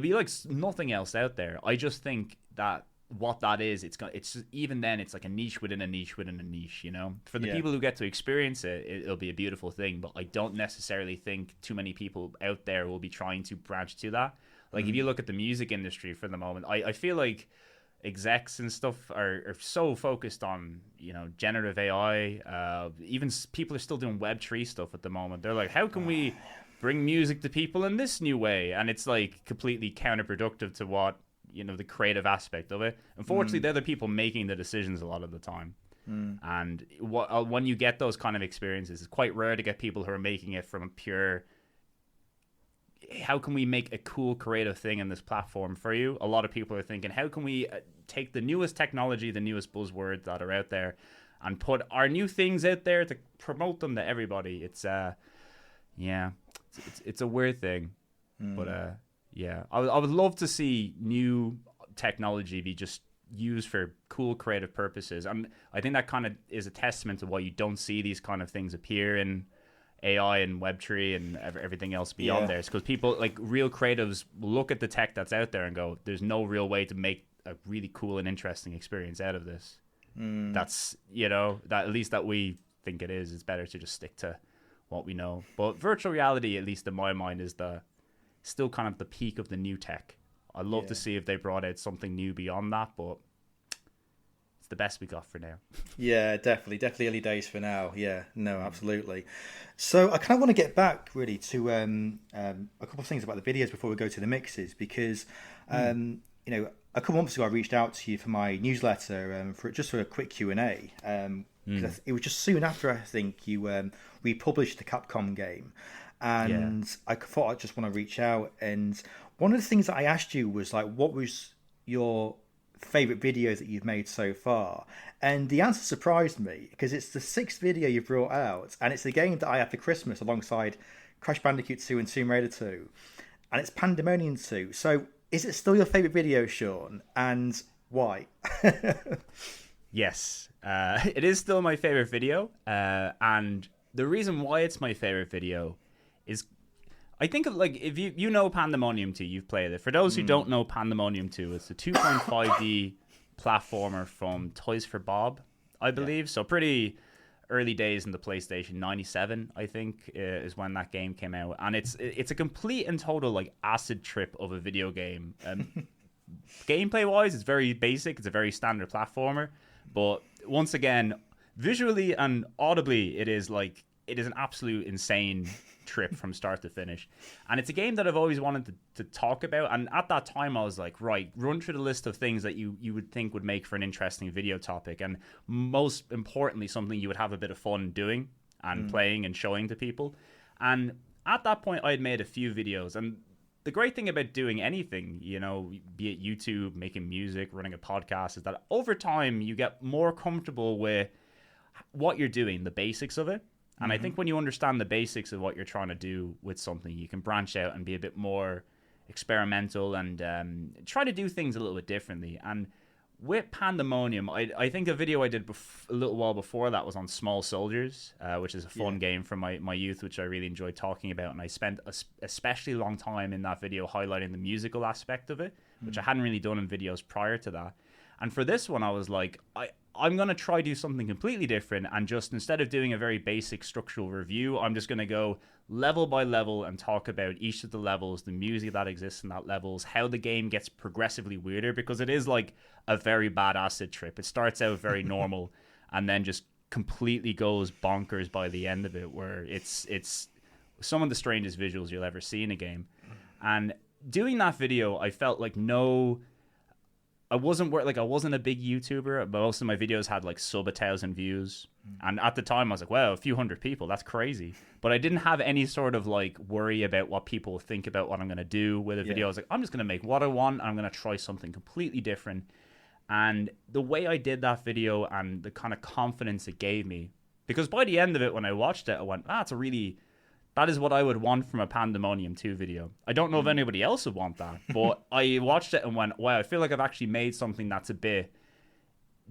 be like nothing else out there. I just think that what that is, it's even then it's like a niche within a niche within a niche. For the people who get to experience it, it'll be a beautiful thing. But I don't necessarily think too many people out there will be trying to branch to that. Like, if you look at the music industry for the moment, I feel like execs and stuff are so focused on generative AI. Even people are still doing Web3 stuff at the moment. They're like, how can we bring music to people in this new way? And it's like completely counterproductive to what the creative aspect of it. Unfortunately, they're the people making the decisions a lot of the time. And when you get those kind of experiences, it's quite rare to get people who are making it from a pure, how can we make a cool creative thing in this platform for you? A lot of people are thinking, how can we take the newest technology, the newest buzzwords that are out there, and put our new things out there to promote them to everybody? It's it's a weird thing. But I would love to see new technology be just used for cool creative purposes. And I think that kind of is a testament to why you don't see these kind of things appear in AI and Web3 and everything else beyond there. It's because people, like real creatives, look at the tech that's out there and go, there's no real way to make a really cool and interesting experience out of this. That's, that at least that we think it is. It's better to just stick to what we know. But virtual reality, at least in my mind, is still kind of the peak of the new tech. I'd love to see if they brought out something new beyond that, but it's the best we got for now. Yeah, definitely early days for now. Yeah, no, absolutely. So I kind of want to get back really to a couple of things about the videos before we go to the mixes, because a couple of months ago I reached out to you for my newsletter for a quick Q&A. It was just soon after, I think, you republished the Capcom game. And I thought I'd just want to reach out. And one of the things that I asked you was, like, what was your favorite videos that you've made so far? And the answer surprised me, because it's the 6th video you've brought out, and it's the game that I had for Christmas alongside Crash Bandicoot 2 and Tomb Raider 2. And it's Pandemonium 2. So is it still your favorite video, Sean? And Why? Yes, it is still my favorite video, and the reason why it's my favorite video is I think of like if you know Pandemonium 2, you've played it. For those who don't know Pandemonium 2, it's a 2.5D platformer from Toys for Bob, I believe. So pretty early days in the PlayStation. 97, I think, is when that game came out, and it's a complete and total like acid trip of a video game. Gameplay wise, it's very basic. It's a very standard platformer, but once again, visually and audibly, it is an absolute insane trip from start to finish. And it's a game that I've always wanted to talk about. And at that time, I was like, right, run through the list of things that you would think would make for an interesting video topic. And most importantly, something you would have a bit of fun doing and playing and showing to people. And at that point, I had made a few videos. And the great thing about doing anything, be it YouTube, making music, running a podcast, is that over time, you get more comfortable with what you're doing, the basics of it. And I think when you understand the basics of what you're trying to do with something, you can branch out and be a bit more experimental and try to do things a little bit differently. And with Pandemonium, I think a video I did a little while before that was on Small Soldiers, which is a fun game from my youth, which I really enjoyed talking about. And I spent a especially long time in that video highlighting the musical aspect of it, which I hadn't really done in videos prior to that. And for this one, I was like, I'm going to try do something completely different, and just instead of doing a very basic structural review, I'm just going to go level by level and talk about each of the levels, the music that exists in that levels, how the game gets progressively weirder, because it is like a very bad acid trip. It starts out very normal and then just completely goes bonkers by the end of it, where it's some of the strangest visuals you'll ever see in a game. And doing that video, I felt like I wasn't a big YouTuber, but most of my videos had like sub 1,000 views. And at the time I was like, wow, a few hundred people, that's crazy. But I didn't have any sort of like worry about what people think about what I'm going to do with a video. I was like, I'm just going to make what I want. I'm going to try something completely different. And the way I did that video and the kind of confidence it gave me, because by the end of it, when I watched it, I went, that is what I would want from a Pandemonium 2 video. I don't know if anybody else would want that, but I watched it and went, wow, I feel like I've actually made something that's a bit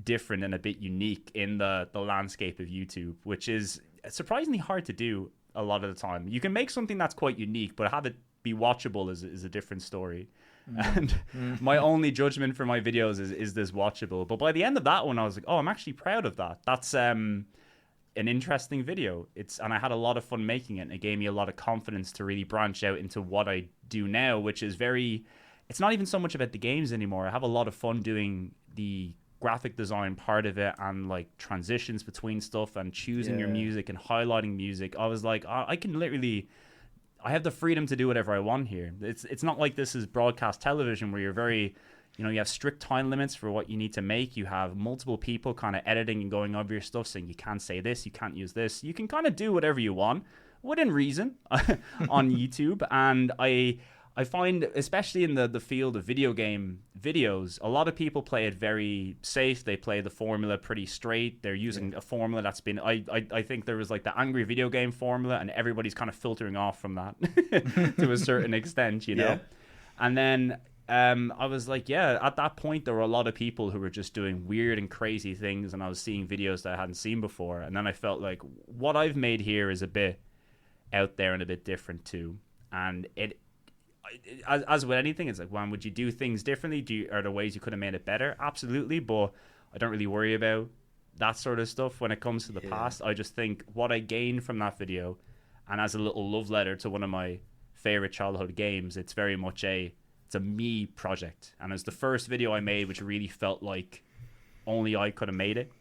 different and a bit unique in the landscape of YouTube, which is surprisingly hard to do a lot of the time. You can make something that's quite unique, but have it be watchable is a different story. And my only judgment for my videos is this watchable. But by the end of that one, I was like, oh, I'm actually proud of that. That's an interesting video. And I had a lot of fun making it, and it gave me a lot of confidence to really branch out into what I do now, which is it's not even so much about the games anymore. I have a lot of fun doing the graphic design part of it, and like transitions between stuff and choosing your music and highlighting music. I was like, I have the freedom to do whatever I want here. It's not like this is broadcast television where you're very, you have strict time limits for what you need to make. You have multiple people kind of editing and going over your stuff, saying you can't say this, you can't use this. You can kind of do whatever you want within reason on YouTube. And I find, especially in the field of video game videos, a lot of people play it very safe. They play the formula pretty straight. They're using a formula that's been, I think there was like the angry video game formula, and everybody's kind of filtering off from that to a certain extent, And then I was like, at that point, there were a lot of people who were just doing weird and crazy things, and I was seeing videos that I hadn't seen before. And then I felt like what I've made here is a bit out there and a bit different too. And as with anything, it's like, would you do things differently? Are there ways you could have made it better? Absolutely, but I don't really worry about that sort of stuff when it comes to the past. I just think what I gained from that video, and as a little love letter to one of my favorite childhood games, it's very much it's a me project, and it's the first video I made which really felt like only I could have made it.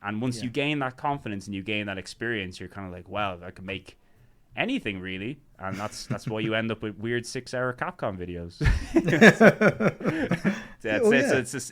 And once you gain that confidence and you gain that experience, you're kind of like, wow, I could make anything really. And that's why you end up with weird 6-hour Capcom videos.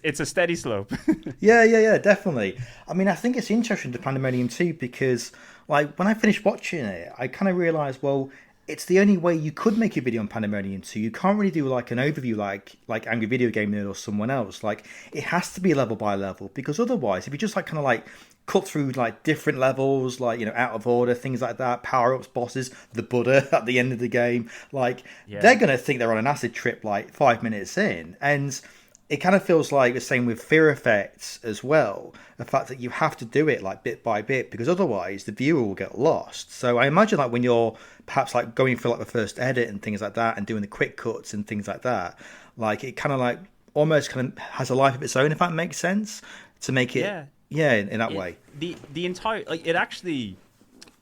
It's a steady slope. Yeah, definitely. I mean, I think it's interesting to Pandemonium 2 because, like, when I finished watching it, I kind of realised, well, it's the only way you could make a video on Pandemonium 2. You can't really do like an overview like Angry Video Game Nerd or someone else. Like, it has to be level by level, because otherwise, if you just like kind of like cut through like different levels, like, out of order, things like that, power-ups, bosses, the Buddha at the end of the game, like, they're going to think they're on an acid trip like 5 minutes in. And it kind of feels like the same with fear effects as well. The fact that you have to do it like bit by bit, because otherwise the viewer will get lost. So I imagine like when you're perhaps like going through like the first edit and things like that and doing the quick cuts and things like that, like it kind of like almost kind of has a life of its own, if that makes sense, to make it, Yeah, yeah, in that it way. the entire like it actually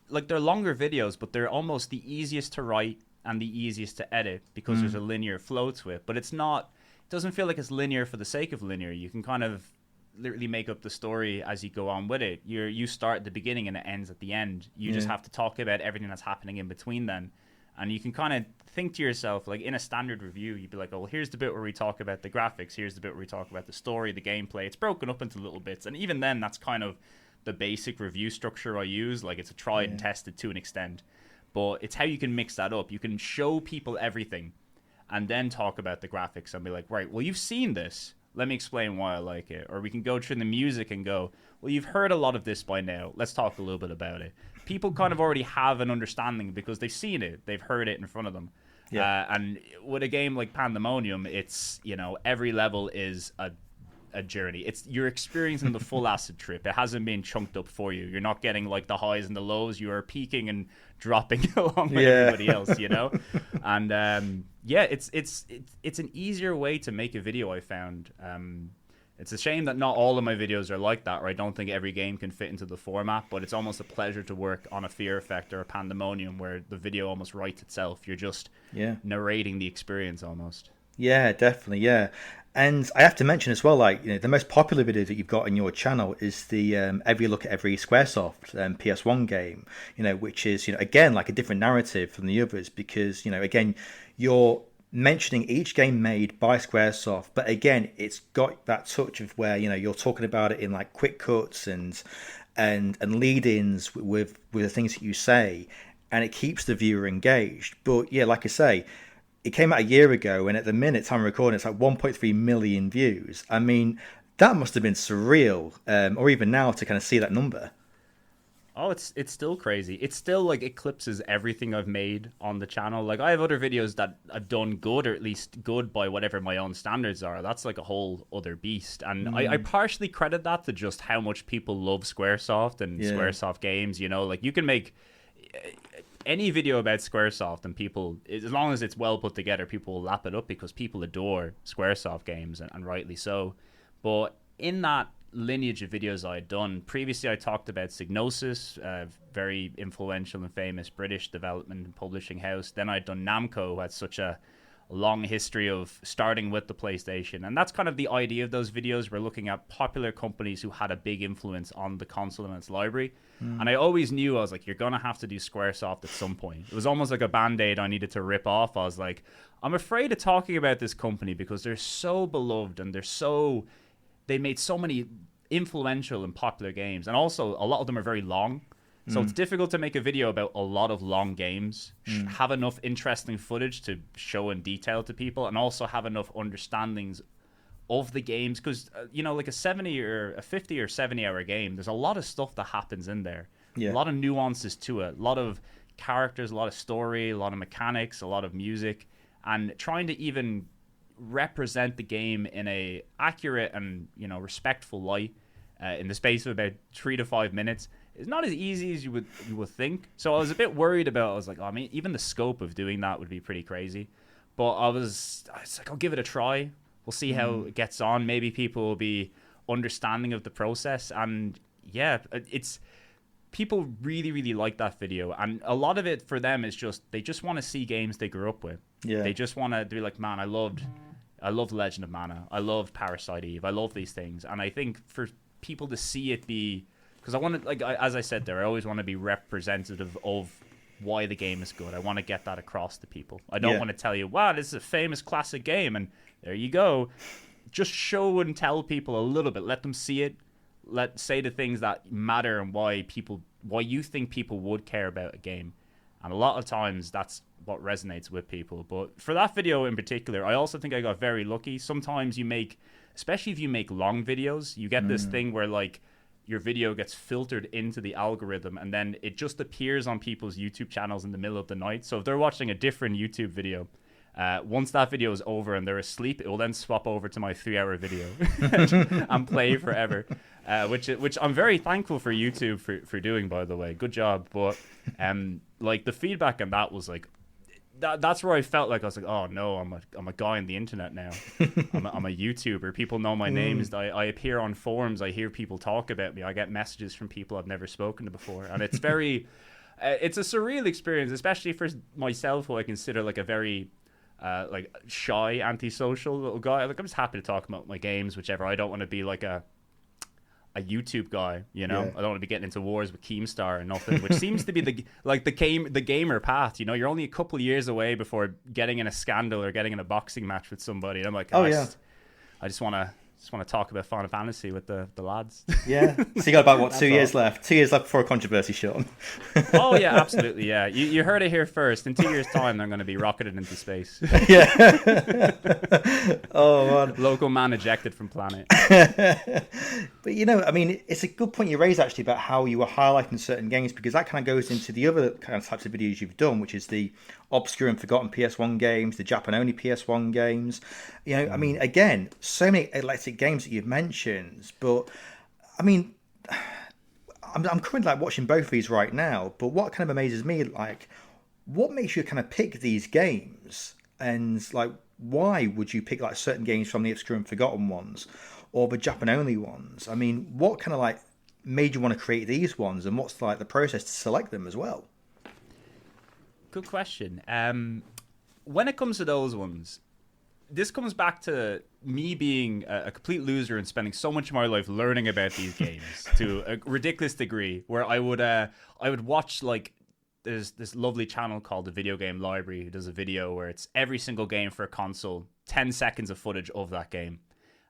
like they're longer videos, but they're almost the easiest to write and the easiest to edit because there's a linear flow to it. But it's not. It doesn't feel like it's linear for the sake of linear. You can kind of literally make up the story as you go on with it. You start at the beginning and it ends at the end. You just Yeah. have to talk about everything that's happening in between then. And you can kind of think to yourself, like in a standard review, you'd be like, oh, well, here's the bit where we talk about the graphics. Here's the bit where we talk about the story, the gameplay. It's broken up into little bits. And even then, that's kind of the basic review structure I use. Like it's a tried and tested to an extent. But it's how you can mix that up. You can show people everything and then talk about the graphics and be like, right, well, you've seen this. Let me explain why I like it. Or we can go through the music and go, well, you've heard a lot of this by now. Let's talk a little bit about it. People kind of already have an understanding because they've seen it. They've heard it in front of them. Yeah. And with a game like Pandemonium, it's, every level is a journey. It's you're experiencing the full acid trip. It hasn't been chunked up for you. You're not getting like the highs and the lows. You are peaking and dropping along with everybody else. And yeah, it's an easier way to make a video. I found. It's a shame that not all of my videos are like that, or I don't think every game can fit into the format, but it's almost a pleasure to work on a Fear Effect or a Pandemonium where the video almost writes itself. You're just narrating the experience almost. Yeah, definitely. Yeah. And I have to mention as well, like, the most popular video that you've got on your channel is the Every Look at Every Squaresoft PS1 game, which is, again, like a different narrative from the others because, again, you're mentioning each game made by Squaresoft, but again, it's got that touch of where, you're talking about it in like quick cuts and lead-ins with the things that you say, and it keeps the viewer engaged. But yeah, like I say, it came out a year ago, and at the minute time of recording, it's like 1.3 million views. I mean, that must have been surreal, or even now to kind of see that number. Oh, it's still crazy. It still like eclipses everything I've made on the channel. Like I have other videos that I've done good, or at least good by whatever my own standards are. That's like a whole other beast. And I partially credit that to just how much people love Squaresoft and Squaresoft games. Like you can make any video about Squaresoft and people, as long as it's well put together, people will lap it up because people adore Squaresoft games, and rightly so. But in that lineage of videos I had done previously, I talked about Psygnosis, a very influential and famous British development and publishing house. Then I'd done Namco, who had such a long history of starting with the PlayStation, and that's kind of the idea of those videos. We're looking at popular companies who had a big influence on the console and its library. And I always knew, I was like, you're gonna have to do Squaresoft at some point. It was almost like a band-aid I needed to rip off. I was like, I'm afraid of talking about this company because they're so beloved and they made so many influential and popular games, and also a lot of them are very long. So it's difficult to make a video about a lot of long games, have enough interesting footage to show in detail to people, and also have enough understandings of the games. Because, like a 70 or a 50 or 70 hour game, there's a lot of stuff that happens in there. Yeah. A lot of nuances to it, a lot of characters, a lot of story, a lot of mechanics, a lot of music, and trying to even represent the game in a accurate and, respectful light in the space of about 3 to 5 minutes. It's not as easy as you would think. So I was a bit worried about. I was like, even the scope of doing that would be pretty crazy. But I was like, I'll give it a try. We'll see how it gets on. Maybe people will be understanding of the process. And yeah, it's people really, really like that video. And a lot of it for them is they just want to see games they grew up with. Yeah. They just want to be like, man, I loved Legend of Mana. I loved Parasite Eve. I love these things. And I think for people to see it be, because I want to, as I said there, I always want to be representative of why the game is good. I want to get that across to people. I don't want to tell you, wow, this is a famous classic game, and there you go. Just show and tell people a little bit. Let them see it. Say the things that matter and why you think people would care about a game. And a lot of times that's what resonates with people. But for that video in particular, I also think I got very lucky. Sometimes especially if you make long videos, you get this thing where your video gets filtered into the algorithm and then it just appears on people's YouTube channels in the middle of the night. So if they're watching a different YouTube video Once that video is over and they're asleep, it will then swap over to my 3-hour video and play forever. Which I'm very thankful for YouTube for doing, by the way. Good job. But like the feedback on that was like, that's where I felt like I was like, oh no, I'm a guy on the internet now. I'm a YouTuber. People know my names. I appear on forums. I hear people talk about me. I get messages from people I've never spoken to before, and it's very, it's a surreal experience, especially for myself, who I consider like a very like shy, antisocial little guy. Like I'm just happy to talk about my games, whichever. I don't want to be like a YouTube guy, you know. I don't want to be getting into wars with Keemstar and nothing, which seems to be the gamer path. You know, you're only a couple of years away before getting in a scandal or getting in a boxing match with somebody. And I'm like, I just want to talk about Final Fantasy with the lads. Yeah. So you got about 2 years left? 2 years left before a controversy, Sean. Oh yeah, absolutely. Yeah, you heard it here first. In 2 years' time, they're going to be rocketed into space. Yeah. Oh man. Local man ejected from planet. But you know, I mean, it's a good point you raised actually about how you were highlighting certain games, because that kind of goes into the other kind of types of videos you've done, which is the obscure and forgotten PS1 games, the Japan-only PS1 games. You know, I mean, again, so many eclectic games that you've mentioned, but I mean, I'm currently like watching both of these right now. But what kind of amazes me, like, what makes you kind of pick these games, and like, why would you pick like certain games from the obscure and forgotten ones, or the Japan-only ones? I mean, what kind of like made you want to create these ones, and what's like the process to select them as well? Good question. When it comes to those ones, this comes back to me being a complete loser and spending so much of my life learning about these games to a ridiculous degree, where I would watch, like, there's this lovely channel called the Video Game Library who does a video where it's every single game for a console, 10 seconds of footage of that game,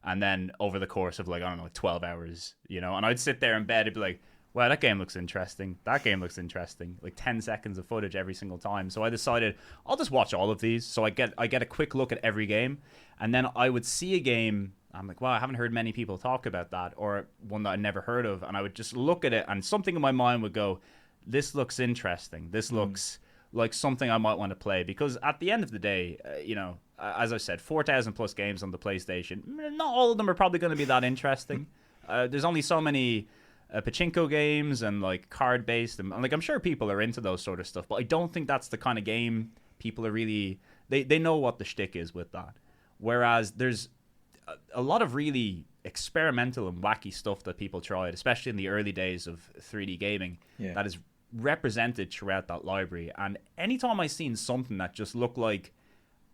and then over the course of, like, I don't know, 12 hours, you know, and I'd sit there in bed and be like, wow, that game looks interesting. That game looks interesting. Like 10 seconds of footage every single time. So I decided I'll just watch all of these. So I get a quick look at every game, and then I would see a game. I'm like, wow, I haven't heard many people talk about that, or one that I never heard of. And I would just look at it, and something in my mind would go, this looks interesting. This looks like something I might want to play. Because at the end of the day, you know, as I said, 4,000 plus games on the PlayStation. Not all of them are probably going to be that interesting. There's only so many pachinko games and like card based, and like I'm sure people are into those sort of stuff, but I don't think that's the kind of game people are really, they know what the shtick is with that. Whereas there's a lot of really experimental and wacky stuff that people tried, especially in the early days of 3D gaming, that is represented throughout that library. And anytime I seen something that just looked like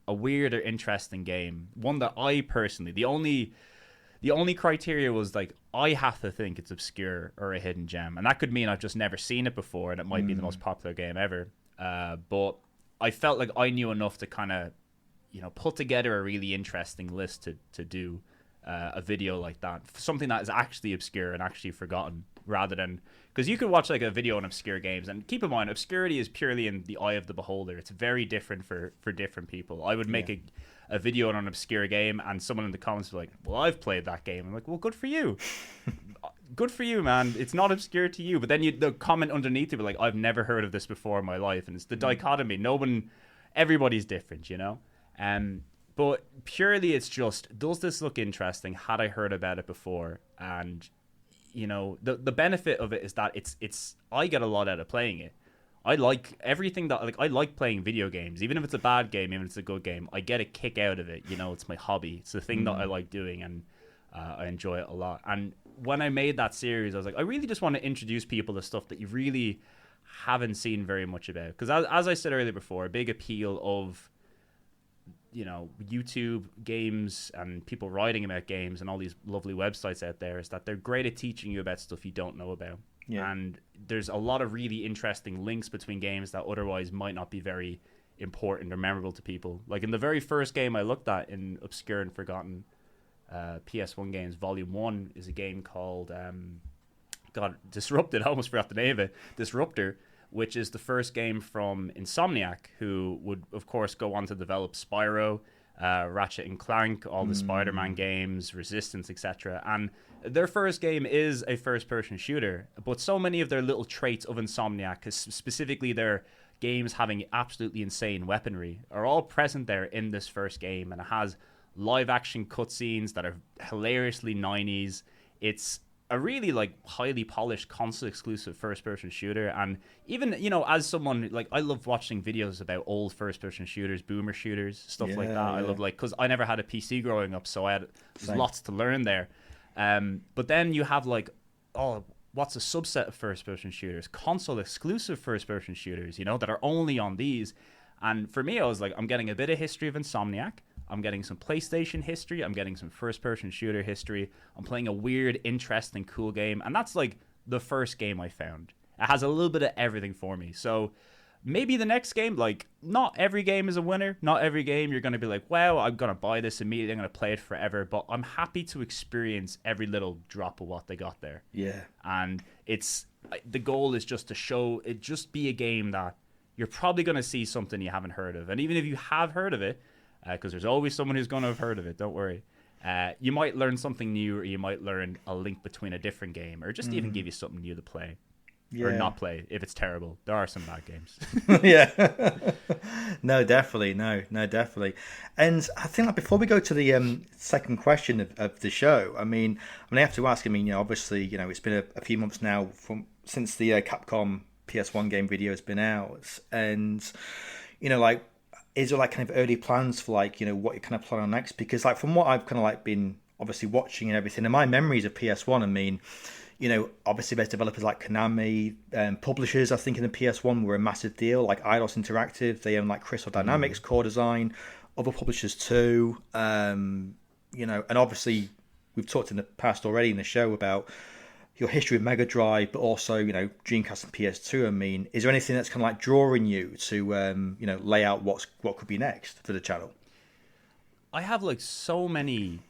a weird or interesting game, one that I personally, the only criteria was like, I have to think it's obscure or a hidden gem. And that could mean I've just never seen it before and it might be the most popular game ever. But I felt like I knew enough to kind of, you know, put together a really interesting list to do a video like that. Something that is actually obscure and actually forgotten, rather than... Because you could watch like a video on obscure games, and keep in mind, obscurity is purely in the eye of the beholder. It's very different for different people. I would make a video on an obscure game, and someone in the comments was like, well, I've played that game. I'm like, well, good for you. Good for you, man. It's not obscure to you. But then the comment underneath it would be like, I've never heard of this before in my life. And it's the dichotomy. Everybody's different, you know? But purely it's just, does this look interesting? Had I heard about it before? And, you know, the benefit of it is that it's I get a lot out of playing it. I like everything that, like, I like playing video games, even if it's a bad game, even if it's a good game. I get a kick out of it. You know, it's my hobby. It's the thing that I like doing, and I enjoy it a lot. And when I made that series, I was like, I really just want to introduce people to stuff that you really haven't seen very much about. Because as I said earlier before, a big appeal of, you know, YouTube games and people writing about games and all these lovely websites out there is that they're great at teaching you about stuff you don't know about. Yeah. And there's a lot of really interesting links between games that otherwise might not be very important or memorable to people. Like in the very first game I looked at in Obscure and Forgotten PS1 games, Volume 1 is a game called Disrupted. I almost forgot the name of it. Disruptor, which is the first game from Insomniac, who would, of course, go on to develop Spyro, Ratchet and Clank, all the Spider-Man games, Resistance, etc. And their first game is a first-person shooter, but so many of their little traits of Insomniac, specifically their games having absolutely insane weaponry are all present there in this first game, and it has live action cutscenes that are hilariously 90s. It's a really like highly polished console exclusive first person shooter. And even, you know, as someone like, I love watching videos about old first person shooters, boomer shooters, stuff like that. I love, like, because I never had a PC growing up, so I had lots to learn there. But then you have like, oh, what's a subset of first person shooters? Console exclusive first person shooters, you know, that are only on these. And for me, I was like, I'm getting a bit of history of Insomniac. I'm getting some PlayStation history. I'm getting some first-person shooter history. I'm playing a weird, interesting, cool game. And that's like the first game I found. It has a little bit of everything for me. So maybe the next game, like, not every game is a winner. Not every game you're going to be like, wow, I'm going to buy this immediately. I'm going to play it forever. But I'm happy to experience every little drop of what they got there. Yeah. And the goal is just to show it, just be a game that you're probably going to see something you haven't heard of. And even if you have heard of it, because there's always someone who's going to have heard of it, don't worry. You might learn something new, or you might learn a link between a different game, or just even give you something new to play. Or not play if it's terrible. There are some bad games. Yeah. No, definitely. No, definitely. And I think like before we go to the second question of the show, I mean, I have to ask, I mean, you know, obviously, you know, it's been a few months now since the Capcom PS1 game video has been out. And, you know, like, is there like kind of early plans for like, you know, what you kind of plan on next? Because like from what I've kind of like been obviously watching and everything, and my memories of PS1, I mean, you know, obviously there's developers like Konami, publishers I think in the PS1 were a massive deal, like Eidos Interactive, they own like Crystal Dynamics, Core Design, other publishers too, you know, and obviously we've talked in the past already in the show about your history of Mega Drive, but also, you know, Dreamcast and PS2. I mean, is there anything that's kind of like drawing you to, you know, lay out what could be next for the channel? I have like so many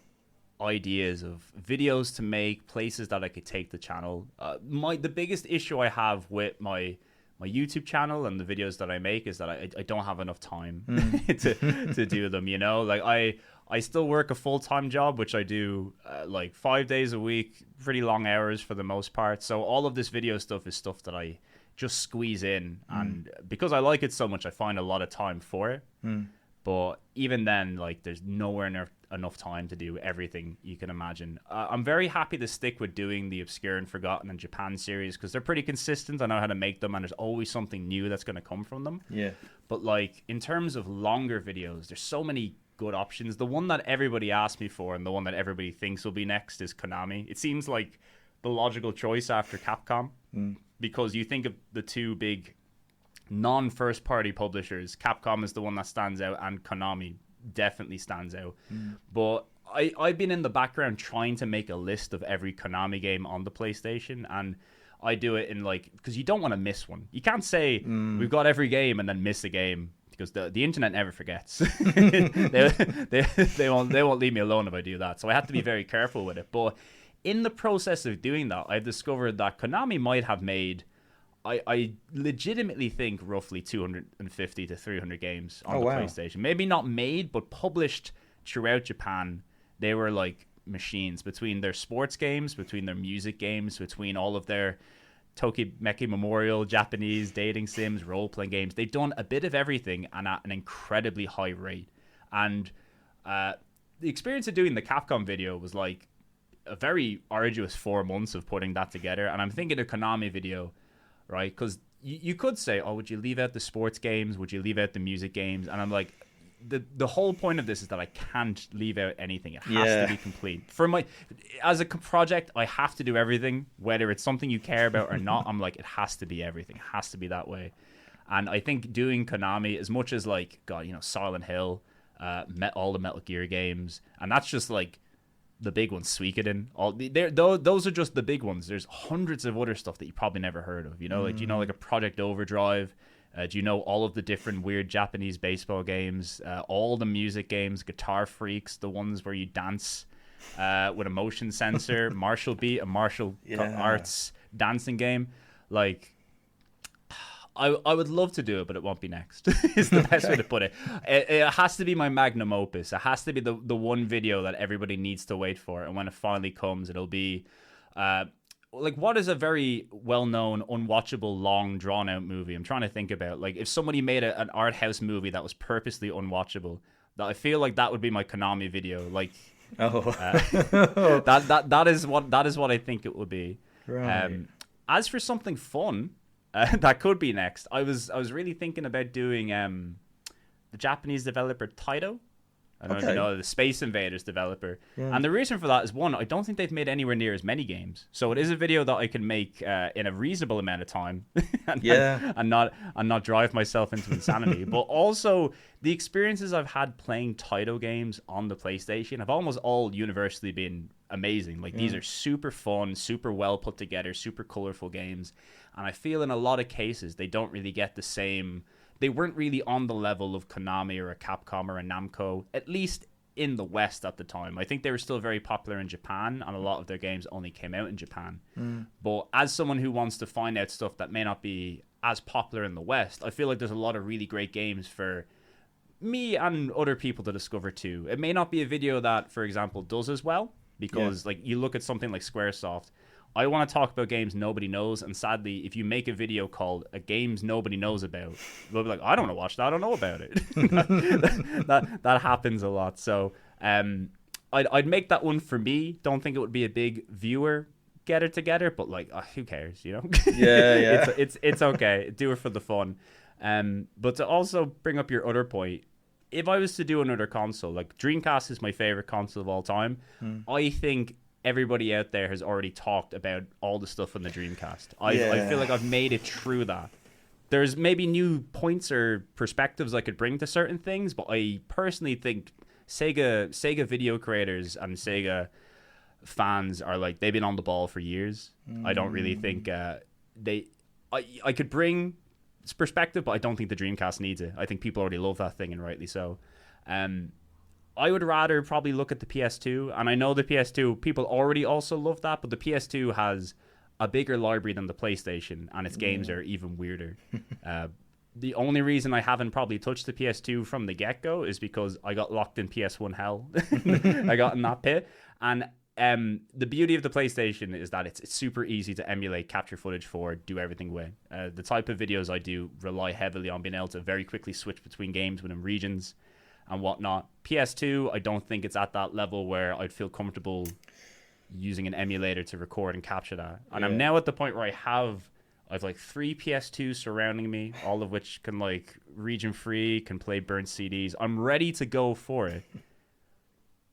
ideas of videos to make, places that I could take the channel. The biggest issue I have with my YouTube channel and the videos that I make is that I don't have enough time to do them. You know, like I still work a full-time job, which I do like 5 days a week, pretty long hours for the most part. So all of this video stuff is stuff that I just squeeze in. And because I like it so much, I find a lot of time for it. But even then, like, there's nowhere enough time to do everything you can imagine. I'm very happy to stick with doing the Obscure and Forgotten and Japan series because they're pretty consistent. I know how to make them, and there's always something new that's going to come from them. Yeah. But, like, in terms of longer videos, there's so many good options. The one that everybody asked me for and the one that everybody thinks will be next is Konami. It seems like the logical choice after Capcom because you think of the two big non-first party publishers. Capcom is the one that stands out and Konami definitely stands out. But I've been in the background trying to make a list of every Konami game on the PlayStation, and I do it in like, because you don't want to miss one. You can't say we've got every game and then miss a game, because the internet never forgets. they won't leave me alone if I do that. So I have to be very careful with it. But in the process of doing that, I've discovered that Konami might have made, I legitimately think, roughly 250 to 300 games on the PlayStation. Maybe not made, but published throughout Japan. They were like machines between their sports games, between their music games, between all of their Tokimeki Memorial, Japanese dating sims, role-playing games. They've done a bit of everything and at an incredibly high rate. And the experience of doing the Capcom video was like a very arduous 4 months of putting that together. And I'm thinking a Konami video, right? Because you could say, oh, would you leave out the sports games? Would you leave out the music games? And I'm like, the whole point of this is that I can't leave out anything. It has to be complete. As a project, I have to do everything, whether it's something you care about or not. I'm like, it has to be everything. It has to be that way. And I think doing Konami, as much as like, God, you know, Silent Hill, all the Metal Gear games, and that's just like the big ones, Suikoden. Those are just the big ones. There's hundreds of other stuff that you probably never heard of. You know, like, you know, like a Project Overdrive. Do you know all of the different weird Japanese baseball games? All the music games, Guitar Freaks, the ones where you dance with a motion sensor, Martial Beat, a martial arts dancing game. Like, I would love to do it, but it won't be next. Is the best way to put it. It has to be my magnum opus. It has to be the one video that everybody needs to wait for. And when it finally comes, it'll be like, what is a very well-known, unwatchable, long, drawn-out movie? I'm trying to think about, like, if somebody made an art house movie that was purposely unwatchable, that I feel like that would be my Konami video. Like, Oh, that is what I think it would be. right. As for something fun, that could be next. I was really thinking about doing the Japanese developer Taito. I don't know if you know, the Space Invaders developer. Yeah. And the reason for that is, one, I don't think they've made anywhere near as many games. So it is a video that I can make in a reasonable amount of time and not drive myself into insanity. But also, the experiences I've had playing Taito games on the PlayStation have almost all universally been amazing. Like, these are super fun, super well put together, super colorful games. And I feel in a lot of cases, they don't really get the same... They weren't really on the level of Konami or a Capcom or a Namco, at least in the West at the time. I think they were still very popular in Japan, and a lot of their games only came out in Japan. But as someone who wants to find out stuff that may not be as popular in the West, I feel like there's a lot of really great games for me and other people to discover too. It may not be a video that, for example, does as well, because like you look at something like Squaresoft, I want to talk about games nobody knows, and sadly, if you make a video called "Games Nobody Knows About," they'll be like, "I don't want to watch that. I don't know about it." that happens a lot. So, I'd make that one for me. Don't think it would be a big viewer getter together, but like, who cares? You know? Yeah. It's okay. Do it for the fun. But to also bring up your other point, if I was to do another console, like Dreamcast is my favorite console of all time. I think everybody out there has already talked about all the stuff on the Dreamcast. I feel like I've made it through that. There's maybe new points or perspectives I could bring to certain things, but I personally think Sega video creators and Sega fans are like, they've been on the ball for years. I don't really think I could bring perspective, but I don't think the Dreamcast needs it. I think people already love that thing, and rightly so. I would rather probably look at the PS2, and I know the PS2 people already also love that, but the PS2 has a bigger library than the PlayStation, and its games are even weirder. The only reason I haven't probably touched the PS2 from the get-go is because I got locked in PS1 hell. I got in that pit, and the beauty of the PlayStation is that it's super easy to emulate, capture footage for, do everything with. The type of videos I do rely heavily on being able to very quickly switch between games within regions and whatnot. PS2, I don't think it's at that level where I'd feel comfortable using an emulator to record and capture that. And I'm now at the point where I've like 3 PS2s surrounding me, all of which can like region free, can play burnt CDs. I'm ready to go for it,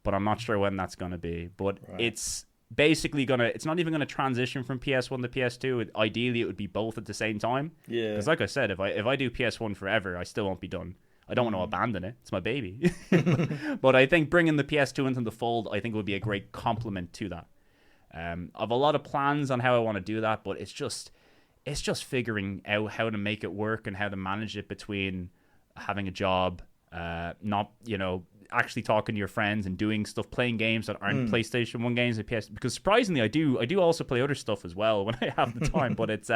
but I'm not sure when that's going to be. But it's basically it's not even going to transition from PS1 to PS2. Ideally, it would be both at the same time. Yeah. Because like I said, if I do PS1 forever, I still won't be done. I don't want to abandon it. It's my baby. But I think bringing the PS2 into the fold, I think would be a great complement to that. I have a lot of plans on how I want to do that, but it's just figuring out how to make it work and how to manage it between having a job, not, actually talking to your friends and doing stuff, playing games that aren't PlayStation 1 games and PS. Because surprisingly, I do also play other stuff as well when I have the time. But it's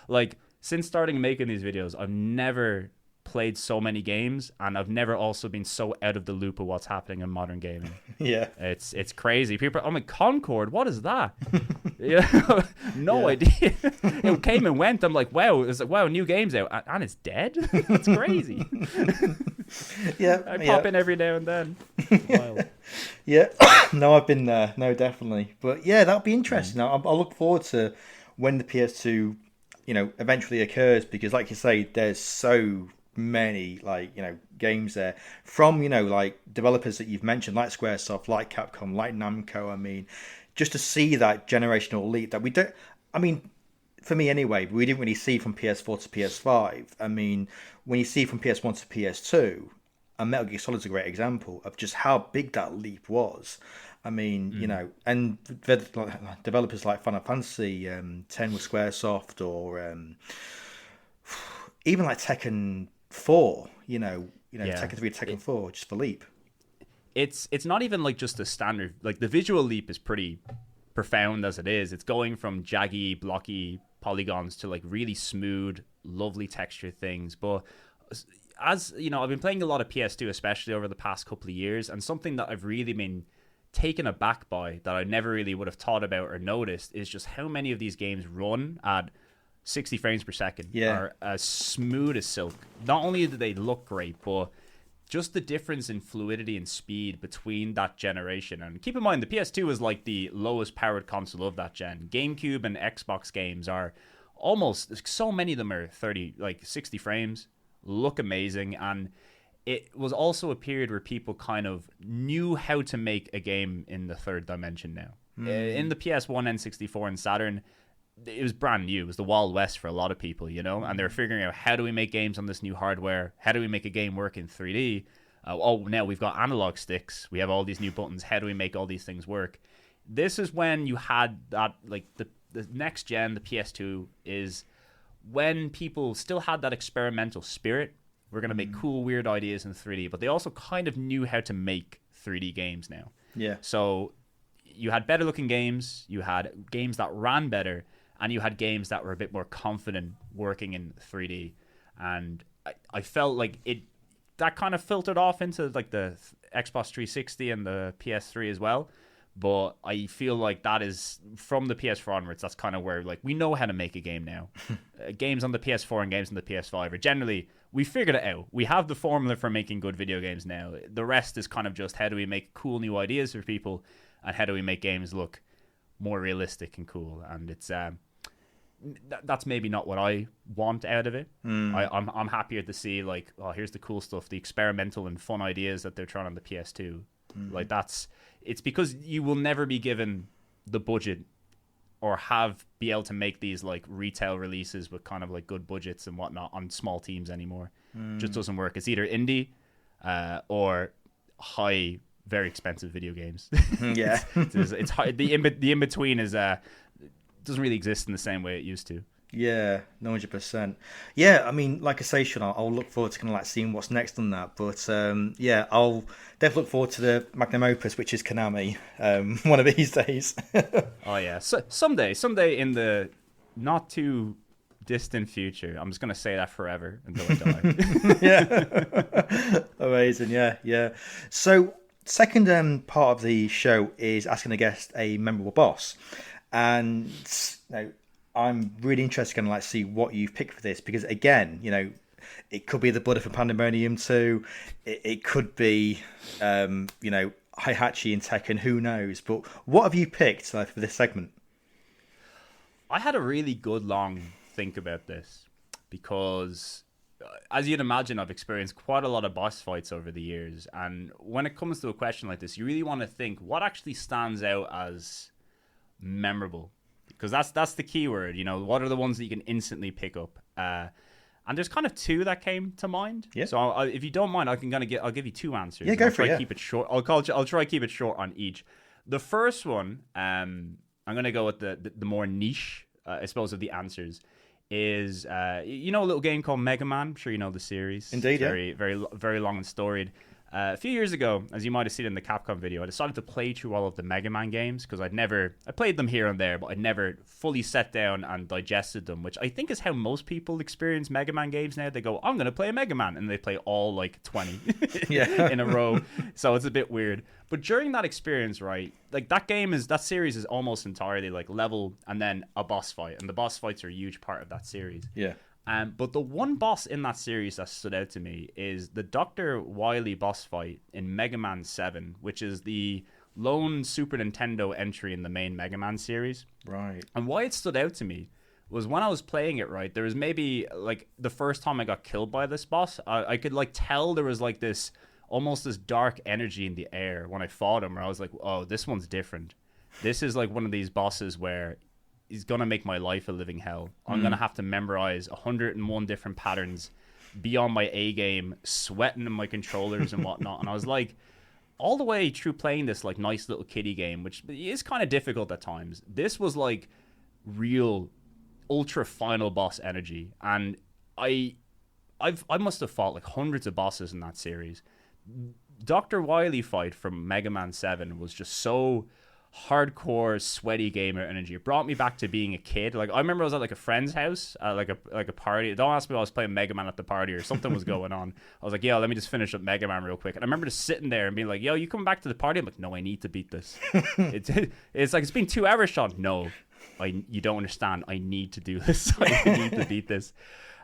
like, since starting making these videos, I've never played so many games, and I've never also been so out of the loop of what's happening in modern gaming. Yeah, it's crazy. People are, I'm like, Concord, what is that? No idea. It came and went. I'm like, wow, it's like, wow, new game's out and it's dead. That's crazy. I pop in every now and then. Wild. No, I've been there. No, definitely. But yeah, that'll be interesting. I'll look forward to when the PS2 eventually occurs, because like you say, there's so many games there from developers that you've mentioned, like Squaresoft, like Capcom, like Namco. I mean, just to see that generational leap that we don't, I mean, for me anyway, we didn't really see from PS4 to PS5. I mean, when you see from PS1 to PS2, and Metal Gear Solid is a great example of just how big that leap was. I mean, and developers like Final Fantasy 10 with Squaresoft, or even like Tekken 4, Tekken 3, Tekken 4, just the leap. It's not even like just a standard, like the visual leap is pretty profound as it is. It's going from jaggy, blocky polygons to like really smooth, lovely texture things. But as I've been playing a lot of PS2, especially over the past couple of years, and something that I've really been taken aback by, that I never really would have thought about or noticed, is just how many of these games run at 60 frames per second, are as smooth as silk. Not only do they look great, but just the difference in fluidity and speed between that generation. And keep in mind, the PS2 is like the lowest powered console of that gen. GameCube and Xbox games are almost, so many of them are 60 frames, look amazing. And it was also a period where people kind of knew how to make a game in the third dimension now. In the PS1, N64, and Saturn, it was brand new. It was the Wild West for a lot of people, you know? And they're figuring out, how do we make games on this new hardware? How do we make a game work in 3D? Now we've got analog sticks. We have all these new buttons. How do we make all these things work? This is when you had that, like, the next gen, the PS2, is when people still had that experimental spirit. We're going to make cool, weird ideas in 3D, but they also kind of knew how to make 3D games now. Yeah. So you had better looking games, you had games that ran better, and you had games that were a bit more confident working in 3D. And I felt like that kind of filtered off into like the Xbox 360 and the PS3 as well. But I feel like that is, from the PS4 onwards, that's kind of where, like, we know how to make a game now. Games on the PS4 and games on the PS5 are generally, we figured it out. We have the formula for making good video games now. The rest is kind of just, how do we make cool new ideas for people, and how do we make games look more realistic and cool. And it's that's maybe not what I want out of it. I'm happier to see, like, oh, here's the cool stuff, the experimental and fun ideas that they're trying on the PS2. Like, it's because you will never be given the budget or be able to make these like retail releases with kind of like good budgets and whatnot on small teams anymore. Just doesn't work. It's either indie or high, very expensive video games. Yeah. it's high, the in between is doesn't really exist in the same way it used to. Yeah, 100%. Yeah, I mean, like I say, Sean, I'll look forward to kind of like seeing what's next on that. But yeah, I'll definitely look forward to the magnum opus, which is Konami, one of these days. Oh yeah, so someday in the not too distant future, I'm just gonna say that forever until I die. Yeah, amazing. Yeah. So, second part of the show is asking a guest a memorable boss, and now, I'm really interested to kind of like see what you've picked for this, because again, you know, it could be the Buddha from Pandemonium 2, it could be, you know, Heihachi in Tekken, who knows? But what have you picked for this segment? I had a really good long think about this, because as you'd imagine, I've experienced quite a lot of boss fights over the years, and when it comes to a question like this, you really want to think what actually stands out as memorable. Because that's the key word, you know. What are the ones that you can instantly pick up? And there's kind of two that came to mind. Yeah. So if you don't mind, I'll give you two answers. Yeah, go for it. Keep it short. I'll try to keep it short on each. The first one, I'm gonna go with the more niche, I suppose, of the answers. Is you know, a little game called Mega Man? I'm sure you know the series. Indeed, yeah. Very, very, very long and storied. A few years ago, as you might have seen in the Capcom video, I decided to play through all of the Mega Man games, because I played them here and there, but I never fully sat down and digested them, which I think is how most people experience Mega Man games now. They go, I'm going to play a Mega Man, and they play all like 20 in a row. So it's a bit weird. But during that experience, right, like that series is almost entirely like level and then a boss fight, and the boss fights are a huge part of that series. Yeah. But the one boss in that series that stood out to me is the Dr. Wily boss fight in Mega Man 7, which is the lone Super Nintendo entry in the main Mega Man series. Right. And why it stood out to me was when I was playing it, right, there was maybe, like, the first time I got killed by this boss, I could, like, tell there was, like, this, almost this dark energy in the air when I fought him, where I was like, oh, this one's different. This is, like, one of these bosses where is going to make my life a living hell. I'm going to have to memorize 101 different patterns, be on my A game, sweating in my controllers and whatnot. And I was like, all the way through playing this like nice little kiddie game, which is kind of difficult at times, this was like real ultra final boss energy. And I must have fought like hundreds of bosses in that series. Dr. Wily fight from Mega Man 7 was just so hardcore sweaty gamer energy. It brought me back to being a kid. Like I remember I was at like a friend's house, like a party. Don't ask me if I was playing Mega Man at the party or something was going on. I was like, yo, let me just finish up Mega Man real quick. And I remember just sitting there and being like, yo, you coming back to the party? I'm like, no, I need to beat this. It's like, it's been 2 hours, Sean. No, you don't understand. I need to do this. I need to beat this.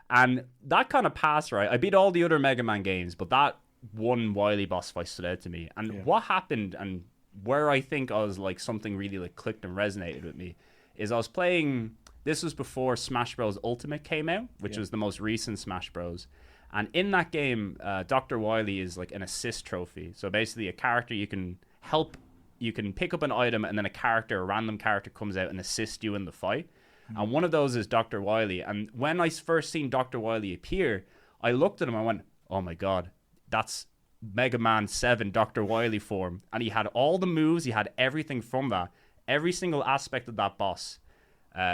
And that kind of passed, right? I beat all the other Mega Man games, but that one Wily boss fight stood out to me. And what happened, and where I think I was like something really like clicked and resonated with me, is I was playing. This was before Smash Bros. Ultimate came out, which was the most recent Smash Bros. And in that game, Dr. Wily is like an assist trophy. So basically, a character you can help, you can pick up an item, and then a random character comes out and assists you in the fight. And one of those is Dr. Wily. And when I first seen Dr. Wily appear, I looked at him and I went, oh my god, that's Mega Man 7 Dr. Wily form. And he had all the moves, he had everything from that. Every single aspect of that boss.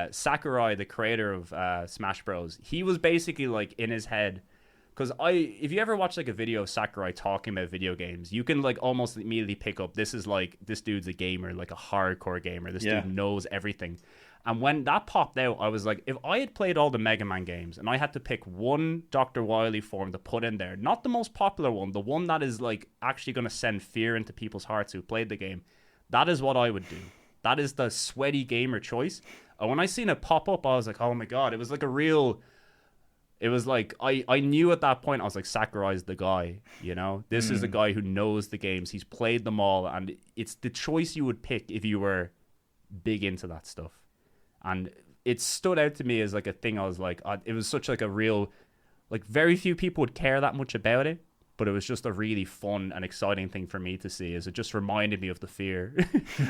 Sakurai, the creator of Smash Bros., he was basically like in his head. Because if you ever watch like a video of Sakurai talking about video games, you can like almost immediately pick up, this dude's a gamer, like a hardcore gamer. This dude knows everything. And when that popped out, I was like, if I had played all the Mega Man games and I had to pick one Dr. Wily form to put in there, not the most popular one, the one that is like actually going to send fear into people's hearts who played the game, that is what I would do. That is the sweaty gamer choice. And when I seen it pop up, I was like, oh my god, it was like it was like, I knew at that point, I was like, Sakurai's the guy, you know? This is the guy who knows the games. He's played them all, and it's the choice you would pick if you were big into that stuff. And it stood out to me as like a thing. I was like, it was such like a real, like very few people would care that much about it, but it was just a really fun and exciting thing for me to see, as it just reminded me of the fear.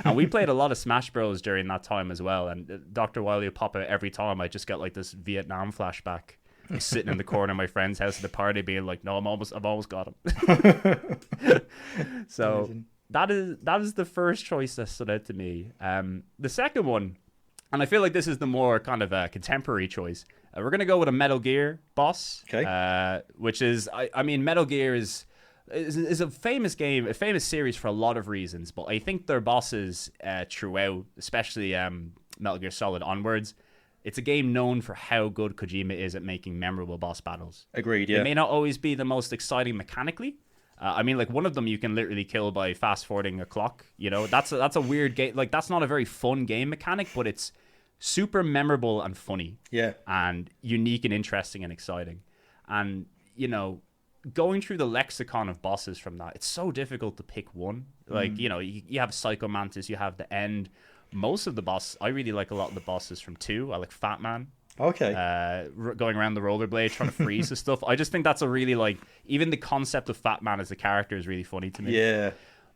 And we played a lot of Smash Bros during that time as well, and Dr. Wily would pop out every time. I just get like this Vietnam flashback, sitting in the corner of my friend's house at the party being like, no, I've almost got him. So amazing. that is the first choice that stood out to me. The second one, and I feel like this is the more kind of a contemporary choice. We're going to go with a Metal Gear boss. Okay. Which is, I mean, Metal Gear is a famous game, a famous series for a lot of reasons. But I think their bosses throughout, especially Metal Gear Solid onwards, it's a game known for how good Kojima is at making memorable boss battles. Agreed, yeah. It may not always be the most exciting mechanically. I mean, like, one of them you can literally kill by fast-forwarding a clock. You know, that's a weird game. Like, that's not a very fun game mechanic, but it's super memorable and funny. Yeah. And unique and interesting and exciting. And, you know, going through the lexicon of bosses from that, it's so difficult to pick one. Like, you know, you have Psycho Mantis, you have the End. Most of the bosses, I really like a lot of the bosses from 2. I like Fat Man. Okay. Going around the rollerblade, trying to freeze and stuff. I just think that's a really, like, even the concept of Fat Man as a character is really funny to me. Yeah.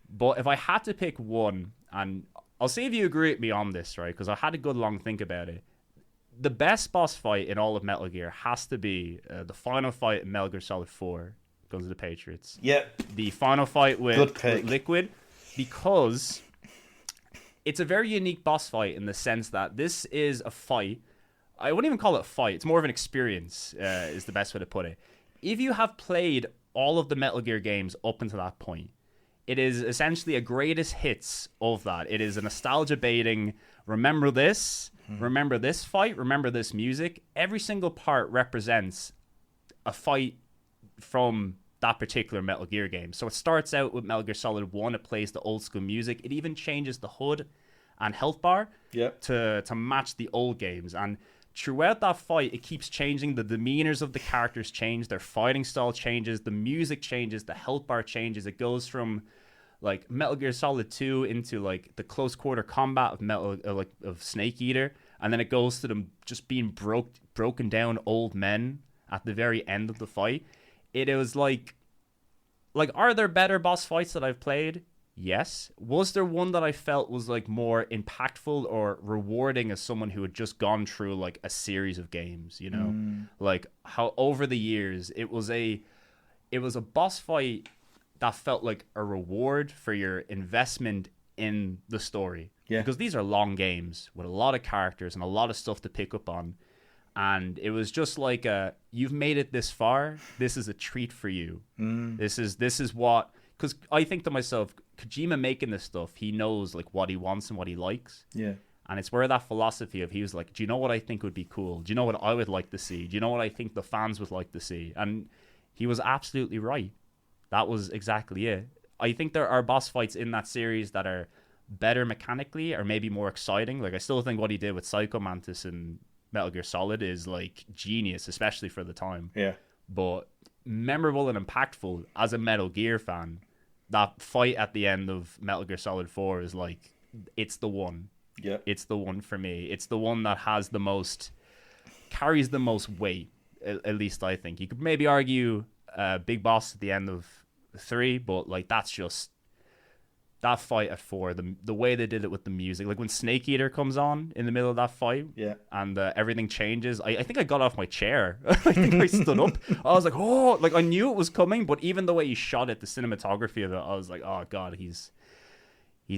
But if I had to pick one, and I'll see if you agree with me on this, right? Because I had a good long think about it. The best boss fight in all of Metal Gear has to be the final fight in Metal Gear Solid 4, Guns of the Patriots. Yep. The final fight with Liquid, because it's a very unique boss fight in the sense that this is a fight. I wouldn't even call it a fight. It's more of an experience, is the best way to put it. If you have played all of the Metal Gear games up until that point, it is essentially a greatest hits of that. It is a nostalgia baiting, remember this fight, remember this music. Every single part represents a fight from that particular Metal Gear game. So it starts out with Metal Gear Solid 1. It plays the old school music. It even changes the HUD and health bar to match the old games. And throughout that fight, it keeps changing. The demeanors of the characters change. Their fighting style changes. The music changes. The health bar changes. It goes from like Metal Gear Solid 2 into like the close quarter combat of of Snake Eater, and then it goes to them just being broken down old men at the very end of the fight. It was like, are there better boss fights that I've played? Yes. Was there one that I felt was like more impactful or rewarding as someone who had just gone through like a series of games, you know? Like how over the years it was a boss fight that felt like a reward for your investment in the story. Yeah. Because these are long games with a lot of characters and a lot of stuff to pick up on. And it was just like you've made it this far. This is a treat for you. This is what, because I think to myself, Kojima making this stuff, he knows like what he wants and what he likes. Yeah. And it's where that philosophy of, he was like, do you know what I think would be cool? Do you know what I would like to see? Do you know what I think the fans would like to see? And he was absolutely right. That was exactly it. I think there are boss fights in that series that are better mechanically or maybe more exciting. Like, I still think what he did with Psycho Mantis and Metal Gear Solid is like genius, especially for the time. Yeah. But memorable and impactful as a Metal Gear fan, that fight at the end of Metal Gear Solid 4 is like, it's the one. Yeah. It's the one for me. It's the one that carries the most weight, at least I think. You could maybe argue Big Boss at the end of 3, but like, that's just that fight at 4, the way they did it with the music, like when Snake Eater comes on in the middle of that fight, yeah, and everything changes. I think I got off my chair. I think I stood up. I was like, oh, like I knew it was coming, but even the way he shot it, the cinematography of it, I was like, oh god, he's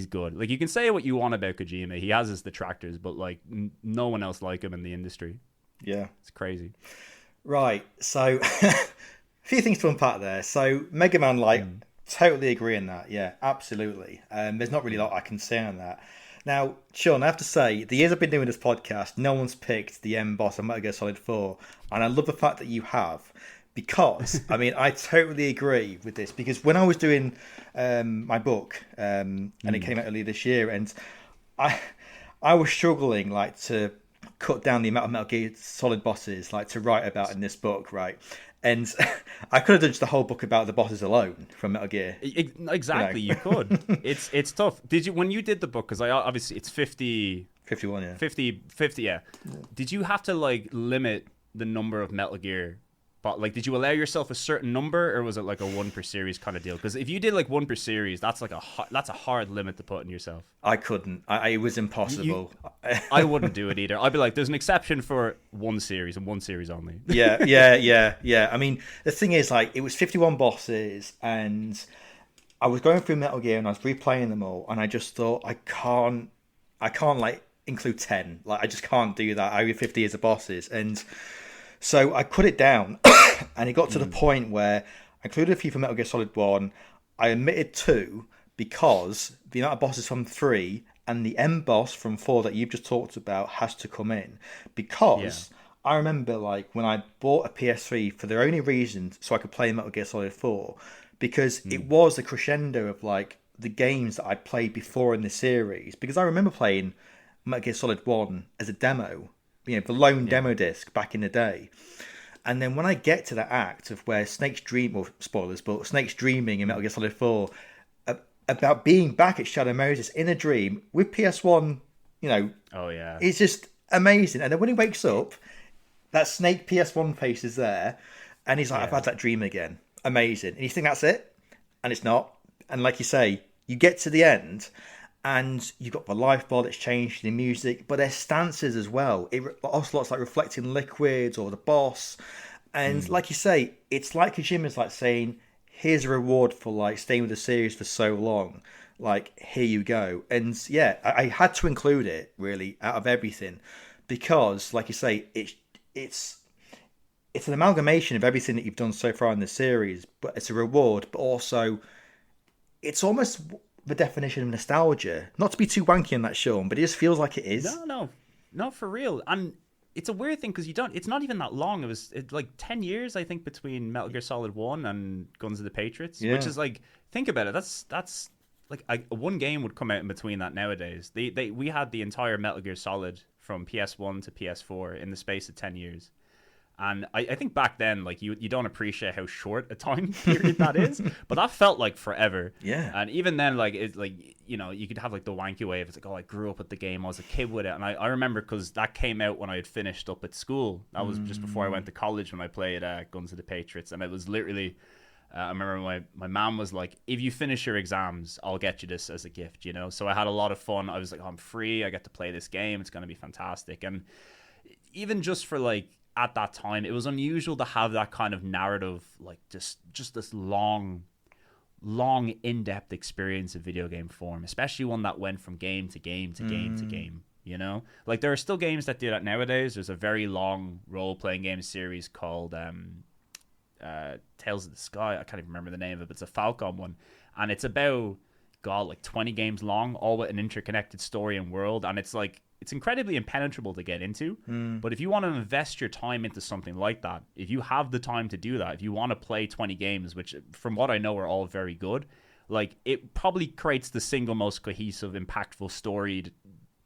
good. Like, you can say what you want about Kojima, he has his detractors, but like no one else like him in the industry. Yeah, it's crazy. Right, so a few things to unpack there. So Mega Man, like, totally agree on that. Yeah, absolutely. There's not really a lot I can say on that. Now, Sean, I have to say, the years I've been doing this podcast, no one's picked the M boss on Metal Gear Solid 4, and I love the fact that you have, because, I mean, I totally agree with this, because when I was doing my book, and it came out earlier this year, and I was struggling, like, to cut down the amount of Metal Gear Solid bosses, like, to write about in this book, right? And I could have done just the whole book about the bosses alone from Metal Gear. Exactly, you could. It's tough. Did you, when you did the book, because I obviously it's 51, yeah. 50, yeah. Did you have to like limit the number of Metal Gear? But like, did you allow yourself a certain number, or was it like a 1 per series kind of deal? Because if you did like 1 per series, that's like that's a hard limit to put on yourself. I couldn't. It was impossible. I wouldn't do it either. I'd be like, there's an exception for 1 series and 1 series only. Yeah. I mean, the thing is, like, it was 51 bosses, and I was going through Metal Gear and I was replaying them all, and I just thought, I can't like include 10. Like, I just can't do that. I have 50 years of bosses, and so I cut it down, and it got to the point where I included a few from Metal Gear Solid 1. I omitted 2 because the amount of bosses from 3 and the end boss from 4 that you've just talked about has to come in. Because I remember, like, when I bought a PS3 for the only reason so I could play Metal Gear Solid 4, because it was the crescendo of, like, the games that I'd played before in the series. Because I remember playing Metal Gear Solid 1 as a demo, you know, the lone demo disc back in the day. And then when I get to that act of where Snake's spoilers, but Snake's dreaming in Metal Gear Solid 4 about being back at Shadow Moses in a dream with PS1, you know, it's just amazing. And then when he wakes up, that Snake PS1 face is there, and he's like, I've had that dream again. Amazing. And you think that's it? And it's not. And like you say, you get to the end, and you've got the life bar that's changed, the music, but there's stances as well. Ocelot's like reflecting liquids or the boss. And like you say, it's like Kojima's like saying, here's a reward for like staying with the series for so long. Like, here you go. And yeah, I had to include it, really, out of everything. Because, like you say, it's an amalgamation of everything that you've done so far in the series. But it's a reward, but also it's almost the definition of nostalgia. Not to be too wanky on that, Sean, but it just feels like it is. No, for real. And it's a weird thing because it's not even that long. It's like 10 years, I think, between Metal Gear Solid 1 and Guns of the Patriots, which is like, think about it. That's like one game would come out in between that nowadays. We had the entire Metal Gear Solid from PS1 to PS4 in the space of 10 years. And I think back then, like, you don't appreciate how short a time period that is, but that felt like forever. Yeah. And even then, like, it's like, you know, you could have like the wanky wave. It's like, oh, I grew up with the game. I was a kid with it. And I remember because that came out when I had finished up at school. That was just before I went to college when I played Guns of the Patriots. And it was literally, I remember my mom was like, if you finish your exams, I'll get you this as a gift, you know? So I had a lot of fun. I was like, oh, I'm free. I get to play this game. It's going to be fantastic. And even just for like, at that time, it was unusual to have that kind of narrative, like just this long in-depth experience of video game form, especially one that went from game to game to game to game, you know? Like, there are still games that do that nowadays. There's a very long role-playing game series called Tales of the Sky. I can't even remember the name of it, but it's a Falcom one. And it's about, God, like 20 games long, all with an interconnected story and world, and it's like it's incredibly impenetrable to get into. But if you want to invest your time into something like that, if you have the time to do that, if you want to play 20 games, which from what I know are all very good, like it probably creates the single most cohesive, impactful, storied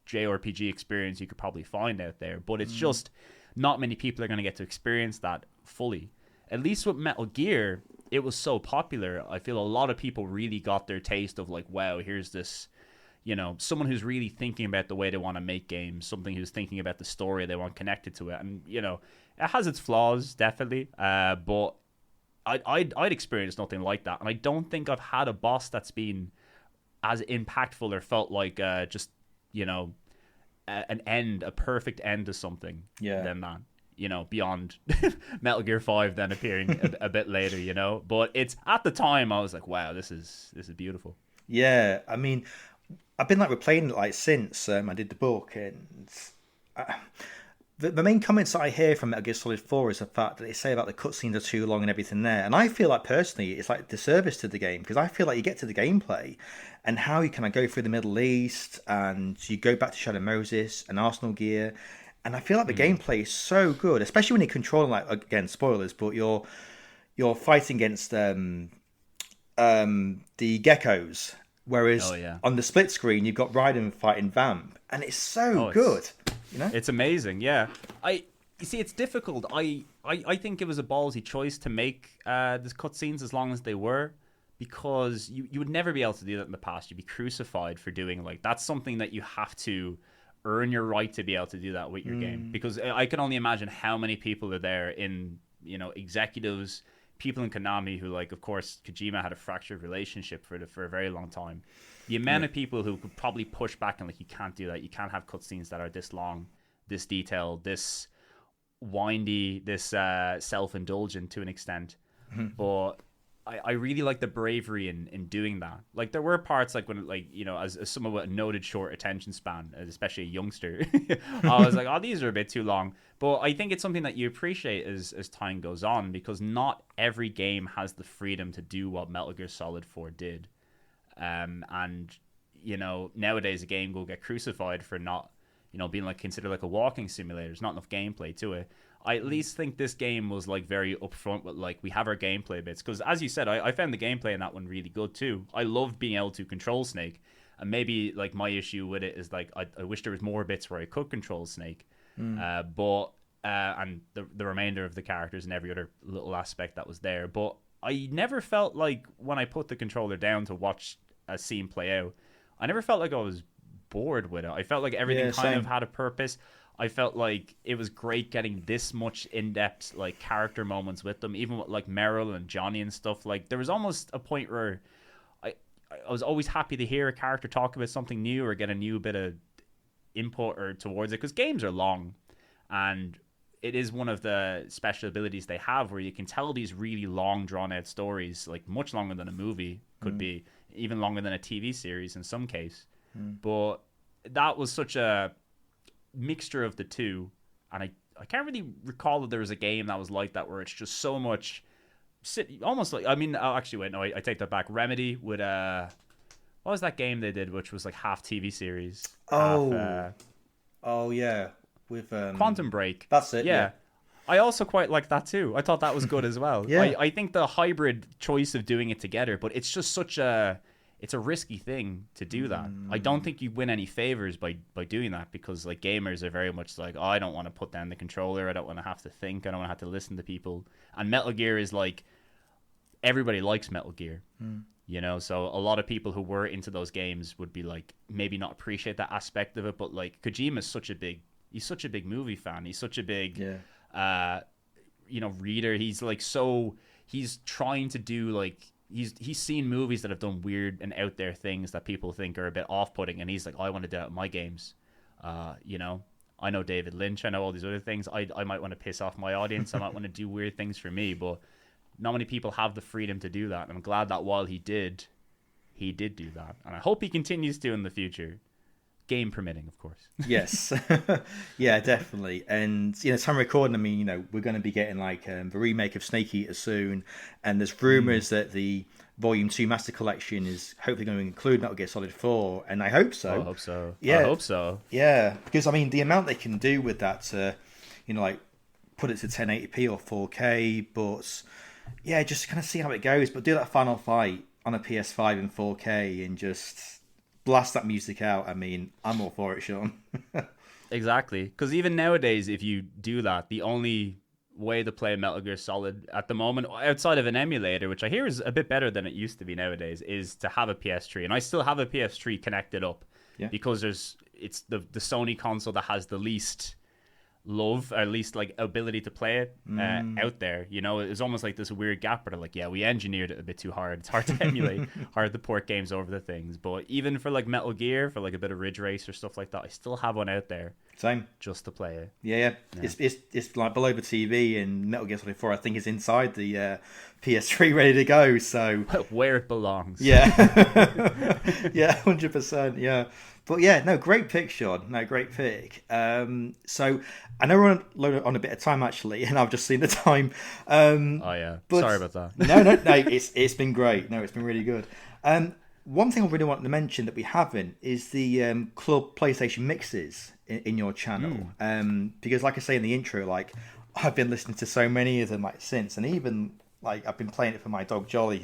JRPG experience you could probably find out there. But it's just not many people are going to get to experience that fully. At least with Metal Gear, it was so popular. I feel a lot of people really got their taste of like, wow, here's this, someone who's really thinking about the way they want to make games, something who's thinking about the story they want connected to it. And, it has its flaws, definitely. But I'd experienced nothing like that. And I don't think I've had a boss that's been as impactful or felt like just, a perfect end to something than that. Beyond Metal Gear 5 then appearing a bit later, But it's at the time I was like, wow, this is beautiful. Yeah, I mean, I've been like replaying it like since I did the book, and the main comments that I hear from Metal Gear Solid 4 is the fact that they say about the cutscenes are too long and everything there. And I feel like personally it's like a disservice to the game, because I feel like you get to the gameplay and how you kind of go through the Middle East and you go back to Shadow Moses and Arsenal Gear. And I feel like the gameplay is so good, especially when you're controlling, like, again, spoilers, but you're fighting against the geckos, whereas on the split screen you've got Raiden fighting Vamp, and it's so good. It's amazing. Yeah, you see, it's difficult. I think it was a ballsy choice to make the cutscenes as long as they were, because you would never be able to do that in the past. You'd be crucified for doing that's something that you have to earn your right to be able to do that with your game, because I can only imagine how many people are there in executives, people in Konami who, like, of course Kojima had a fractured relationship for a very long time. The amount of people who could probably push back and like, you can't do that, you can't have cutscenes that are this long, this detailed, this windy, this self-indulgent to an extent. But I really like the bravery in doing that. Like, there were parts like when, like, as someone with a noted short attention span, especially a youngster, I was like, oh, these are a bit too long. But I think it's something that you appreciate as time goes on, because not every game has the freedom to do what Metal Gear Solid 4 did. And nowadays a game will get crucified for not, being like considered like a walking simulator. There's not enough gameplay to it. I at least think this game was like very upfront with like, we have our gameplay bits, because as you said, I found the gameplay in that one really good too. I loved being able to control Snake, and maybe like my issue with it is like I wish there was more bits where I could control Snake, but and the remainder of the characters and every other little aspect that was there. But I never felt like when I put the controller down to watch a scene play out, I never felt like I was bored with it. I felt like everything kind of had a purpose. I felt like it was great getting this much in-depth like character moments with them, even with like Meryl and Johnny and stuff. Like, there was almost a point where I was always happy to hear a character talk about something new or get a new bit of input or towards it, because games are long, and it is one of the special abilities they have where you can tell these really long drawn out stories, like much longer than a movie, could be even longer than a TV series in some case. But that was such a mixture of the two, and I can't really recall that there was a game that was like that, where it's just so much almost like, I mean, actually wait, no, I take that back. Remedy would what was that game they did which was like half TV series, yeah, with Quantum Break. That's it. Yeah. I also quite like that too. I thought that was good as well. I think the hybrid choice of doing it together, but it's just it's a risky thing to do that. I don't think you win any favors by doing that, because like gamers are very much like, oh, I don't want to put down the controller, I don't want to have to think, I don't want to have to listen to people. And Metal Gear is like, everybody likes Metal Gear, so a lot of people who were into those games would be like, maybe not appreciate that aspect of it. But like, Kojima's such a big movie fan, he's such a big reader. He's like, so he's trying to do like, he's seen movies that have done weird and out there things that people think are a bit off-putting, and he's like, oh, I want to do it in my games. I know David Lynch, I know all these other things. I might want to piss off my audience, I might want to do weird things for me, but not many people have the freedom to do that. And I'm glad that while he did do that, and I hope he continues to in the future. Game permitting, of course. Yes. Yeah, definitely. And, time recording, I mean, we're going to be getting like the remake of Snake Eater soon. And there's rumors that the Volume 2 Master Collection is hopefully going to include Metal Gear Solid 4, and I hope so. I hope so. Yeah. I hope so. Yeah, because I mean, the amount they can do with that, like put it to 1080p or 4K, but yeah, just kind of see how it goes. But do that final fight on a PS5 in 4K and just blast that music out. I mean, I'm all for it, Sean. Exactly. Because even nowadays, if you do that, the only way to play Metal Gear Solid at the moment, outside of an emulator, which I hear is a bit better than it used to be nowadays, is to have a PS3. And I still have a PS3 connected up because it's the Sony console that has the least love, or at least like ability to play it out there. You know, it's almost like this weird gap where they're like, yeah, we engineered it a bit too hard. It's hard to emulate, hard to port games over the things. But even for like Metal Gear, for like a bit of Ridge Race or stuff like that, I still have one out there. Same. Just to play it. Yeah. It's like below the TV, and Metal Gear Solid 4 I think is inside the PS3 ready to go. So where it belongs. Yeah. Yeah, 100%. Yeah. But yeah, no, great pick, Sean. No, great pick. So I know we're on a bit of time actually, and I've just seen the time. Oh yeah, sorry about that. No, it's been great. No, it's been really good. One thing I really want to mention that we haven't is the Club PlayStation mixes in your channel. Because like I say in the intro, like I've been listening to so many of them like since, and even like I've been playing it for my dog Jolly,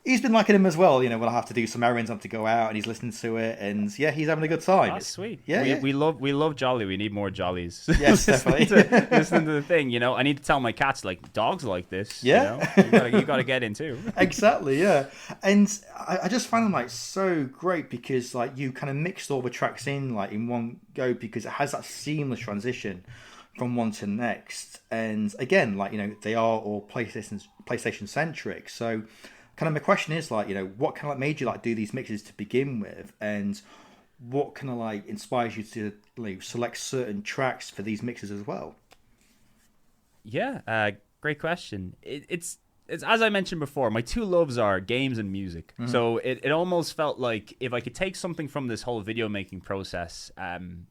he's been liking him as well. You know, when I have to do some errands, I have to go out, and he's listening to it, and yeah, he's having a good time. That's sweet. Yeah, we love Jolly. We need more Jollies. Yes, definitely. Listen to the thing. You know, I need to tell my cats like dogs like this. Yeah, you know? you gotta get in too. Exactly. Yeah, and I just find them like so great because like you kind of mixed all the tracks in like in one go because it has that seamless transition from one to the next. And again, like you know, they are all PlayStation centric. So kind of my question is like, you know, what kind of like made you like do these mixes to begin with, and what kind of like inspires you to like select certain tracks for these mixes as well? Yeah, great question. It's as I mentioned before, my two loves are games and music. Mm-hmm. So it almost felt like if I could take something from this whole video making process, and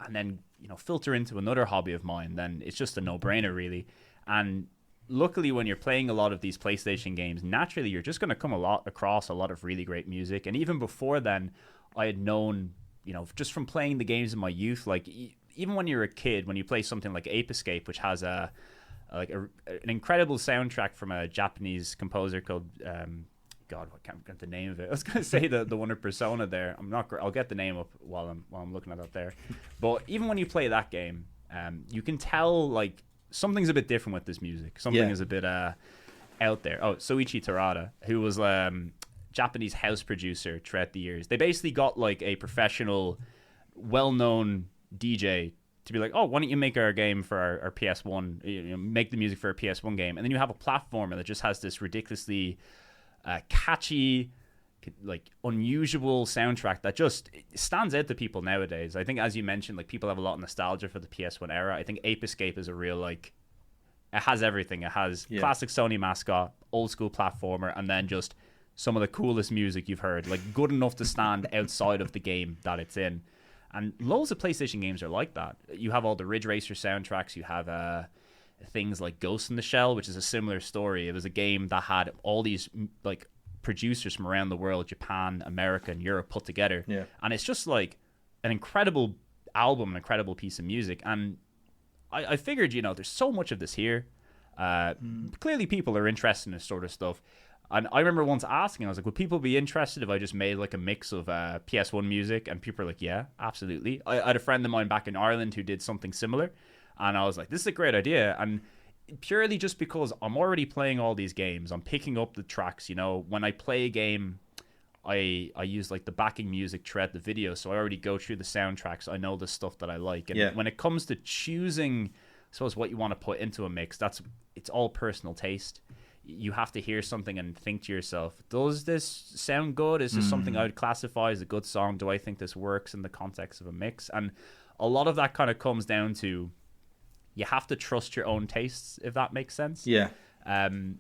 then you know filter into another hobby of mine, then it's just a no-brainer really. And luckily, when you're playing a lot of these PlayStation games, naturally you're just going to come across a lot of really great music. And even before then, I had known, you know, just from playing the games in my youth, like even when you're a kid, when you play something like Ape Escape, which has an incredible soundtrack from a Japanese composer called God, I can't get the name of it. I was going to say the one of Persona there. I'll get the name up while I'm looking at that there. But even when you play that game, you can tell like something's a bit different with this music. Something is a bit out there. Oh, Soichi Terada, who was Japanese house producer throughout the years. They basically got like a professional, well-known DJ to be like, oh, why don't you make our game for our PS1? You know, make the music for a PS1 game, and then you have a platformer that just has this ridiculously catchy, like unusual soundtrack that just stands out to people nowadays. I think, as you mentioned, like people have a lot of nostalgia for the PS1 era. I think Ape Escape is a real like, it has everything. It has classic Sony mascot, old school platformer, and then just some of the coolest music you've heard, like good enough to stand outside of the game that it's in. And loads of PlayStation games are like that. You have all the Ridge Racer soundtracks. You have things like Ghost in the Shell, which is a similar story. It was a game that had all these like producers from around the world, Japan, America, and Europe put together. Yeah. And it's just like an incredible album, an incredible piece of music. And I figured, you know, there's so much of this here. Clearly people are interested in this sort of stuff. And I remember once asking, I was like, would people be interested if I just made like a mix of PS1 music? And people are like, yeah, absolutely. I had a friend of mine back in Ireland who did something similar. And I was like, this is a great idea. And purely just because I'm already playing all these games, I'm picking up the tracks, you know. When I play a game, I use like the backing music throughout the video, so I already go through the soundtracks. I know the stuff that I like. And when it comes to choosing, I suppose, what you want to put into a mix, it's all personal taste. You have to hear something and think to yourself, does this sound good? Is this something I would classify as a good song? Do I think this works in the context of a mix? And a lot of that kind of comes down to, you have to trust your own tastes, if that makes sense. Yeah.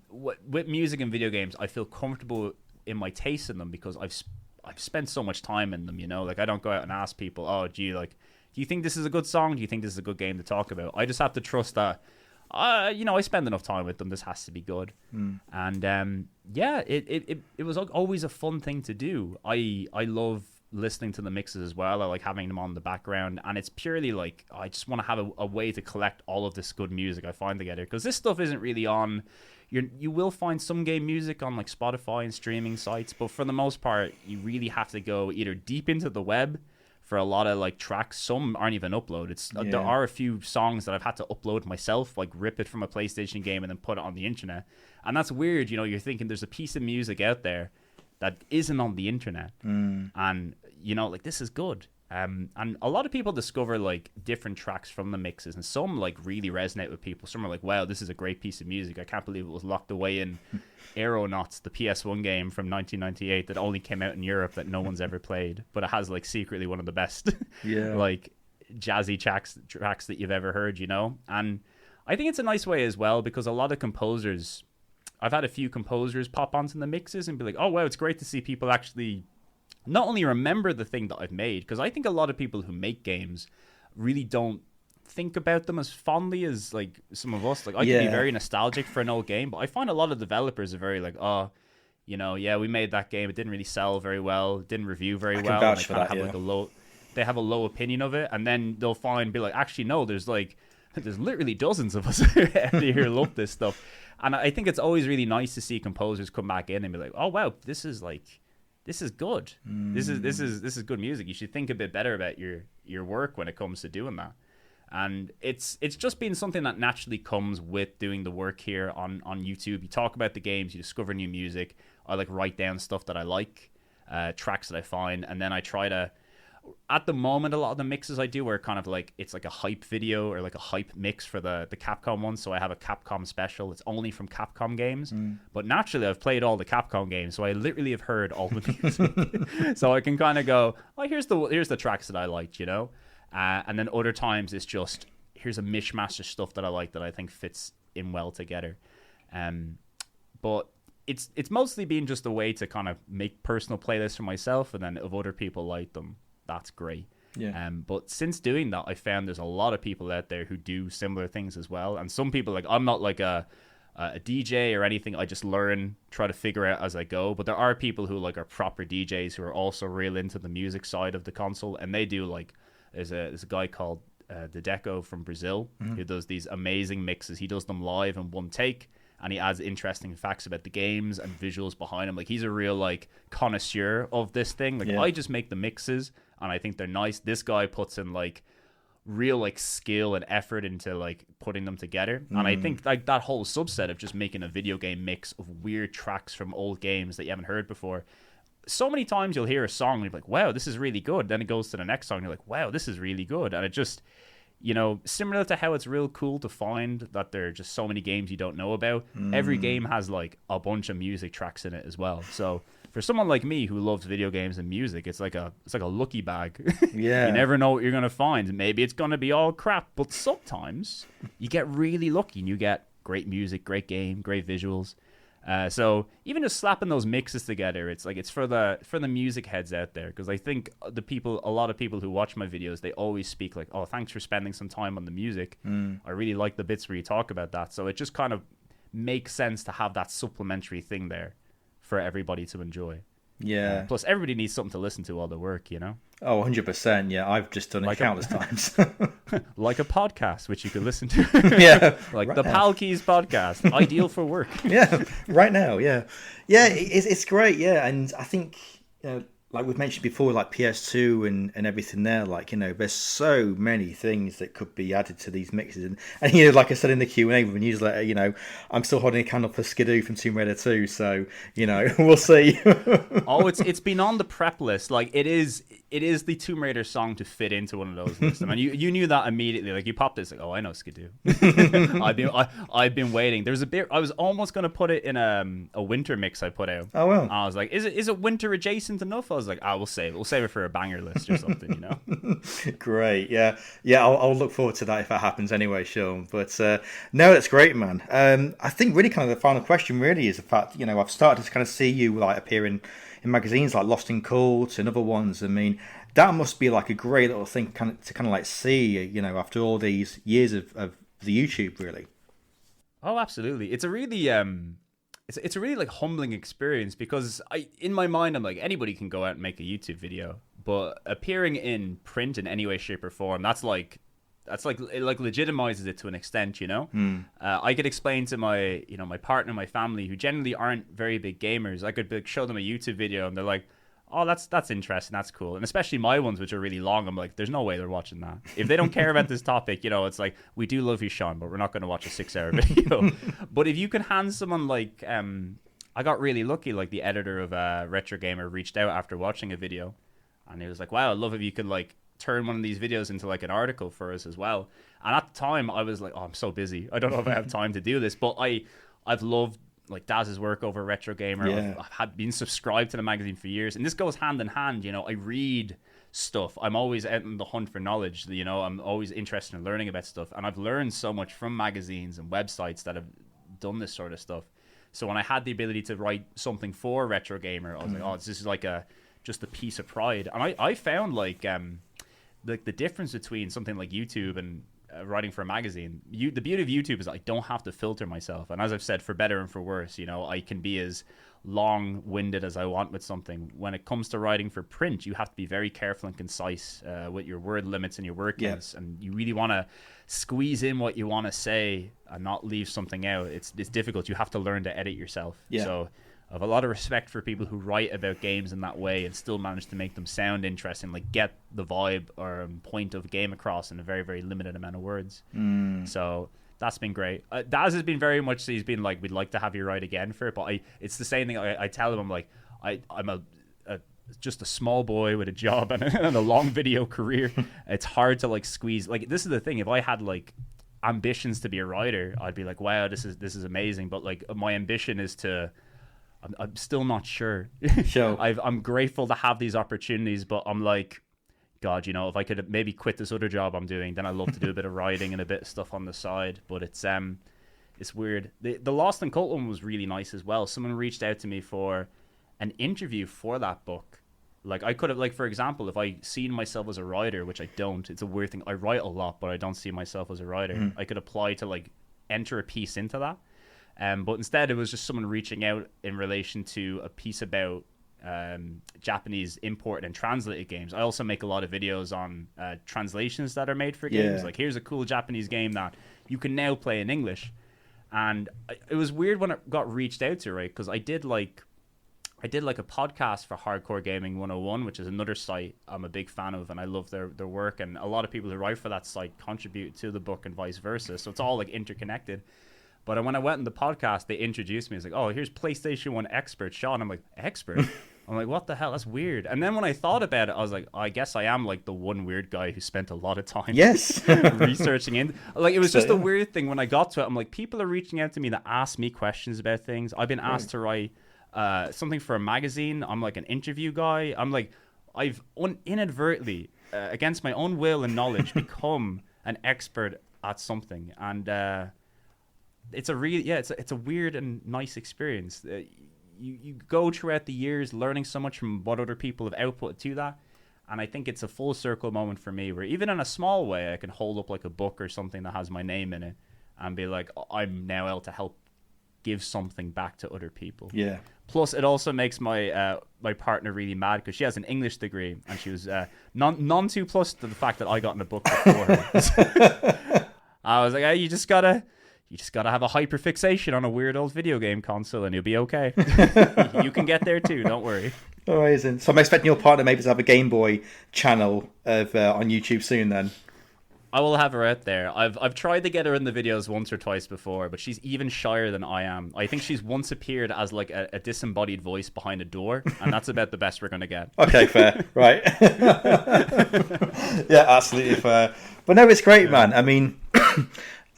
With music and video games, I feel comfortable in my taste in them because I've spent so much time in them, you know? Like, I don't go out and ask people, oh, do you think this is a good song? Do you think this is a good game to talk about? I just have to trust that I spend enough time with them. This has to be good. And yeah, it was always a fun thing to do. I love listening to the mixes as well. I like having them on the background, and it's purely like I just want to have a way to collect all of this good music I find together, because this stuff isn't really on. You will find some game music on like Spotify and streaming sites, but for the most part, you really have to go either deep into the web for a lot of like tracks. Some aren't even uploaded. There are a few songs that I've had to upload myself, like rip it from a PlayStation game and then put it on the internet. And that's weird, you're thinking there's a piece of music out there that isn't on the internet. And, like this is good. And a lot of people discover like different tracks from the mixes, and some like really resonate with people. Some are like, wow, this is a great piece of music. I can't believe it was locked away in Aeronauts, the PS1 game from 1998 that only came out in Europe that no one's ever played, but it has like secretly one of the best like jazzy tracks that you've ever heard, And I think it's a nice way as well, because a lot of composers, I've had a few composers pop onto the mixes and be like, oh wow, it's great to see people actually not only remember the thing that I've made, because I think a lot of people who make games really don't think about them as fondly as like some of us. Like I can be very nostalgic for an old game, but I find a lot of developers are very like, we made that game, it didn't really sell very well, it didn't review very well, and they kind of have they have a low opinion of it, and then they'll be like, actually no, there's literally dozens of us out here who love this stuff. And I think it's always really nice to see composers come back in and be like, oh wow, this is good. This is good music. You should think a bit better about your work when it comes to doing that. And it's just been something that naturally comes with doing the work here on YouTube. You talk about the games, you discover new music. I like write down stuff that I like, tracks that I find, and then I try to. At the moment, a lot of the mixes I do are kind of like, it's like a hype video or like a hype mix for the Capcom one. So I have a Capcom special. It's only from Capcom games. But naturally, I've played all the Capcom games, so I literally have heard all the music. So I can kind of go, oh, here's the tracks that I liked, and then other times it's just, here's a mishmash of stuff that I like that I think fits in well together. But it's mostly been just a way to kind of make personal playlists for myself, and then if other people like them, that's great. But since doing that, I found there's a lot of people out there who do similar things as well. And some people, like, I'm not like a DJ or anything. I just try to figure out as I go. But there are people who like are proper DJs who are also real into the music side of the console, and they do like, there's a guy called the Deco from Brazil who does these amazing mixes. He does them live in one take, and he adds interesting facts about the games and visuals behind them. Like, he's a real like connoisseur of this thing. Like, I just make the mixes and I think they're nice. This guy puts in like real like skill and effort into like putting them together. And I think like that whole subset of just making a video game mix of weird tracks from old games that you haven't heard before. So many times you'll hear a song and you're like, wow, this is really good. Then it goes to the next song and you're like, wow, this is really good. And it just, similar to how it's real cool to find that there are just so many games you don't know about. Every game has like a bunch of music tracks in it as well. So for someone like me who loves video games and music, it's like a lucky bag. Yeah. You never know what you're gonna find. Maybe it's gonna be all crap, but sometimes you get really lucky and you get great music, great game, great visuals. So even just slapping those mixes together, it's for the music heads out there, because I think a lot of people who watch my videos, they always speak like, oh, thanks for spending some time on the music. I really like the bits where you talk about that. So it just kind of makes sense to have that supplementary thing there for everybody to enjoy. Yeah. Plus, everybody needs something to listen to while they work, Oh, 100%. Yeah, I've just done it countless times. Like a podcast, which you could listen to. Yeah. Like the Pal Keys podcast, ideal for work. Yeah, right now, yeah. Yeah, it's great, yeah. And I think, like we've mentioned before, like PS2 and everything there, like, there's so many things that could be added to these mixes. And like I said in the Q&A with the newsletter, I'm still holding a candle for Skidoo from Tomb Raider 2, so, we'll see. Oh, it's been on the prep list. Like, it is the Tomb Raider song to fit into one of those lists. I mean, you knew that immediately. Like, you popped this, like, oh, I know Skidoo. I've been waiting. There's a bit, I was almost going to put it in a winter mix I put out. Oh, well. And I was like, is it winter adjacent enough? I was like, we'll save it. We'll save it for a banger list or something, Great, yeah. I'll look forward to that if that happens anyway, Sean. But no, that's great, man. I think really kind of the final question really is the fact, I've started to kind of see you like appearing in magazines like Lost in Court and other ones. I mean, that must be like a great little thing to kind of like see, after all these years of the YouTube, really. Oh, absolutely. It's a really it's a really like humbling experience because in my mind I'm like anybody can go out and make a YouTube video, but appearing in print in any way, shape, or form, that's like it like legitimizes it to an extent, you know. I could explain to my my partner, my family, who generally aren't very big gamers. I could show them a YouTube video and they're like, "Oh, that's interesting, that's cool." And especially my ones, which are really long, I'm like, "There's no way they're watching that." If they don't care about this topic, it's like, "We do love you, Sean, but we're not going to watch a 6-hour video." But if you can hand someone like, I got really lucky. Like the editor of Retro Gamer reached out after watching a video, and he was like, "Wow, I'd love if you could like turn one of these videos into like an article for us as well." And at the time I was like, "Oh, I'm so busy, I don't know if I have time to do this." But I've loved like Daz's work over Retro Gamer. Yeah. I've had been subscribed to the magazine for years, and this goes hand in hand. I read stuff. I'm always out in the hunt for knowledge. I'm always interested in learning about stuff, and I've learned so much from magazines and websites that have done this sort of stuff. So when I had the ability to write something for Retro Gamer, I was like, "Oh, this is like just a piece of pride." And I found like the difference between something like YouTube and writing for a magazine. The beauty of YouTube is I don't have to filter myself, and as I've said, for better and for worse, I can be as long-winded as I want with something. When it comes to writing for print, you have to be very careful and concise with your word limits and your word counts, and you really want to squeeze in what you want to say and not leave something out. It's difficult. You have to learn to edit yourself. So I have a lot of respect for people who write about games in that way and still manage to make them sound interesting, like get the vibe or point of game across in a very, very limited amount of words. So that's been great. Daz has been very much, he's been like, "We'd like to have you write again for it," but it's the same thing. I tell him, I'm like, I'm just a small boy with a job and a long video career. It's hard to like squeeze. Like, this is the thing. If I had like ambitions to be a writer, I'd be like, "Wow, this is amazing." But like my ambition is to, I'm still not sure. Sure. I'm grateful to have these opportunities, but I'm like, God, if I could maybe quit this other job I'm doing, then I'd love to do a bit of writing and a bit of stuff on the side. But it's weird. The Lost and Cult one was really nice as well. Someone reached out to me for an interview for that book. Like, I could have, like, for example, if I seen myself as a writer, which I don't, it's a weird thing. I write a lot, but I don't see myself as a writer. I could apply to like enter a piece into that. But instead, it was just someone reaching out in relation to a piece about Japanese imported and translated games. I also make a lot of videos on translations that are made for games. Like, here's a cool Japanese game that you can now play in English. And it was weird when it got reached out to, right? Because I did like a podcast for Hardcore Gaming 101, which is another site I'm a big fan of, and I love their work. And a lot of people who write for that site contribute to the book and vice versa. So it's all like interconnected. But when I went on the podcast, they introduced me. It's like, "Oh, here's PlayStation 1 expert Sean." I'm like, "Expert?" I'm like, "What the hell? That's weird." And then when I thought about it, I was like, I guess I am like the one weird guy who spent a lot of time researching in. Like, it was just a weird thing when I got to it. I'm like, people are reaching out to me to ask me questions about things. I've been asked to write something for a magazine. I'm like an interview guy. I'm like, I've inadvertently, against my own will and knowledge, become an expert at something. And it's a really, it's a weird and nice experience. You go throughout the years learning so much from what other people have output to that, and I think it's a full circle moment for me where even in a small way I can hold up like a book or something that has my name in it and be like, I'm now able to help give something back to other people. Plus, it also makes my my partner really mad because she has an English degree and she was none too plus to the fact that I got in a book before her. I was like, "Hey, you just gotta have a hyperfixation on a weird old video game console and you'll be okay." You can get there too, don't worry. Amazing. So I'm expecting your partner maybe to have a Game Boy channel of on YouTube soon then. I will have her out there. I've tried to get her in the videos once or twice before, but she's even shyer than I am. I think she's once appeared as like a disembodied voice behind a door, and that's about the best we're going to get. Okay, fair. Right. Yeah, absolutely fair. But no, it's great, man. I mean,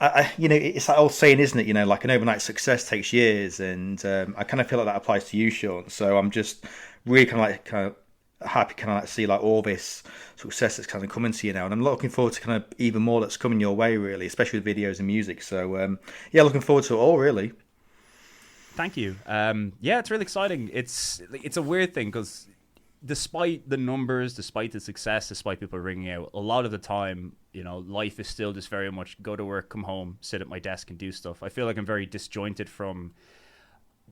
it's that old saying, isn't it? Like an overnight success takes years, and I kind of feel like that applies to you, Sean. So I'm just really kind of happy to see like all this success that's kind of coming to you now, and I'm looking forward to kind of even more that's coming your way, really, especially with videos and music. So looking forward to it all, really. Thank you. It's really exciting. It's a weird thing because despite the numbers, despite the success, despite people ringing out, a lot of the time, you know, life is still just very much go to work, come home, sit at my desk and do stuff. I feel like I'm very disjointed from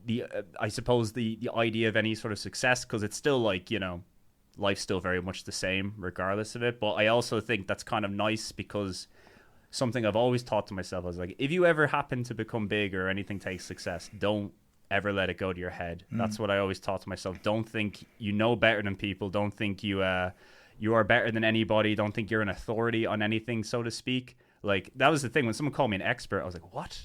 the I suppose the idea of any sort of success, because it's still like, you know, life's still very much the same regardless of it. But I also think that's kind of nice, because something I've always taught to myself, I was like, if you ever happen to become big or anything takes success, don't ever let it go to your head. That's what I always taught to myself. Don't think you know better than people. Don't think you are better than anybody. Don't think you're an authority on anything, so to speak. Like, that was the thing. When someone called me an expert, I was like, what?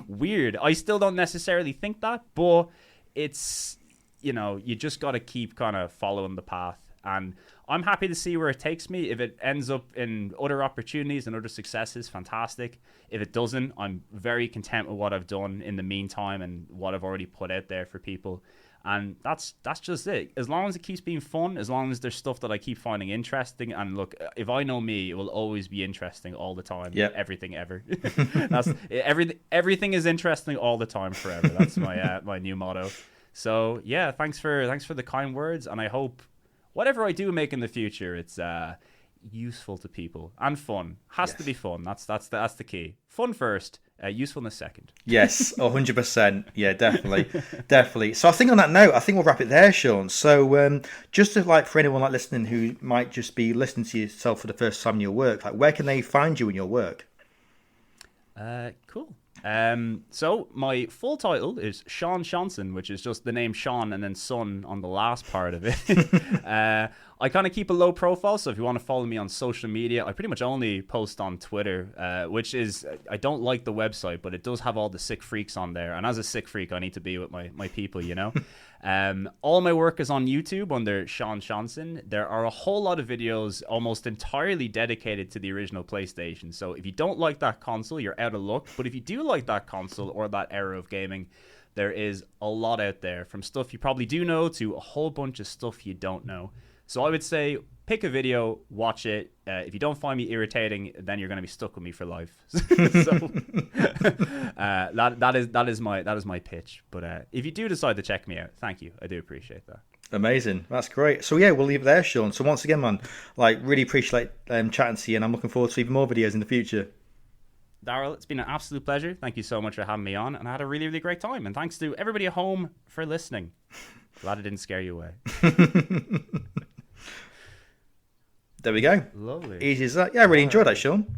Weird. I still don't necessarily think that, but it's, you know, you just got to keep kind of following the path. And I'm happy to see where it takes me. If it ends up in other opportunities and other successes, fantastic. If it doesn't, I'm very content with what I've done in the meantime and what I've already put out there for people. And that's just it. As long as it keeps being fun, as long as there's stuff that I keep finding interesting. And look, if I know me, it will always be interesting all the time. Yep. Everything ever. That's everything is interesting all the time forever. That's my my new motto. So yeah, thanks for the kind words, and I hope whatever I do make in the future, it's useful to people and fun. Has to be fun. That's the key. Fun first, usefulness second. Yes, 100%. Yeah, definitely. So I think on that note, I think we'll wrap it there, Sean. So just to, like, for anyone like listening who might just be listening to yourself for the first time in your work, like, where can they find you in your work? Cool. So my full title is Seanson, which is just the name Sean and then son on the last part of it. I kind of keep a low profile, so if you want to follow me on social media, I pretty much only post on Twitter, which is, I don't like the website, but it does have all the sick freaks on there. And as a sick freak, I need to be with my people, you know? All my work is on YouTube under Seanson. There are a whole lot of videos almost entirely dedicated to the original PlayStation. So if you don't like that console, you're out of luck. But if you do like that console or that era of gaming, there is a lot out there, from stuff you probably do know to a whole bunch of stuff you don't know. So I would say pick a video, watch it. If you don't find me irritating, then you're going to be stuck with me for life. So that is my pitch. But if you do decide to check me out, thank you. I do appreciate that. Amazing. That's great. So yeah, we'll leave it there, Sean. So once again, man, like, really appreciate chatting to you, and I'm looking forward to even more videos in the future. Daryl, it's been an absolute pleasure. Thank you so much for having me on, and I had a really, really great time. And thanks to everybody at home for listening. Glad it didn't scare you away. There we go. Lovely. Easy as that. Yeah, I really enjoyed that, Sean.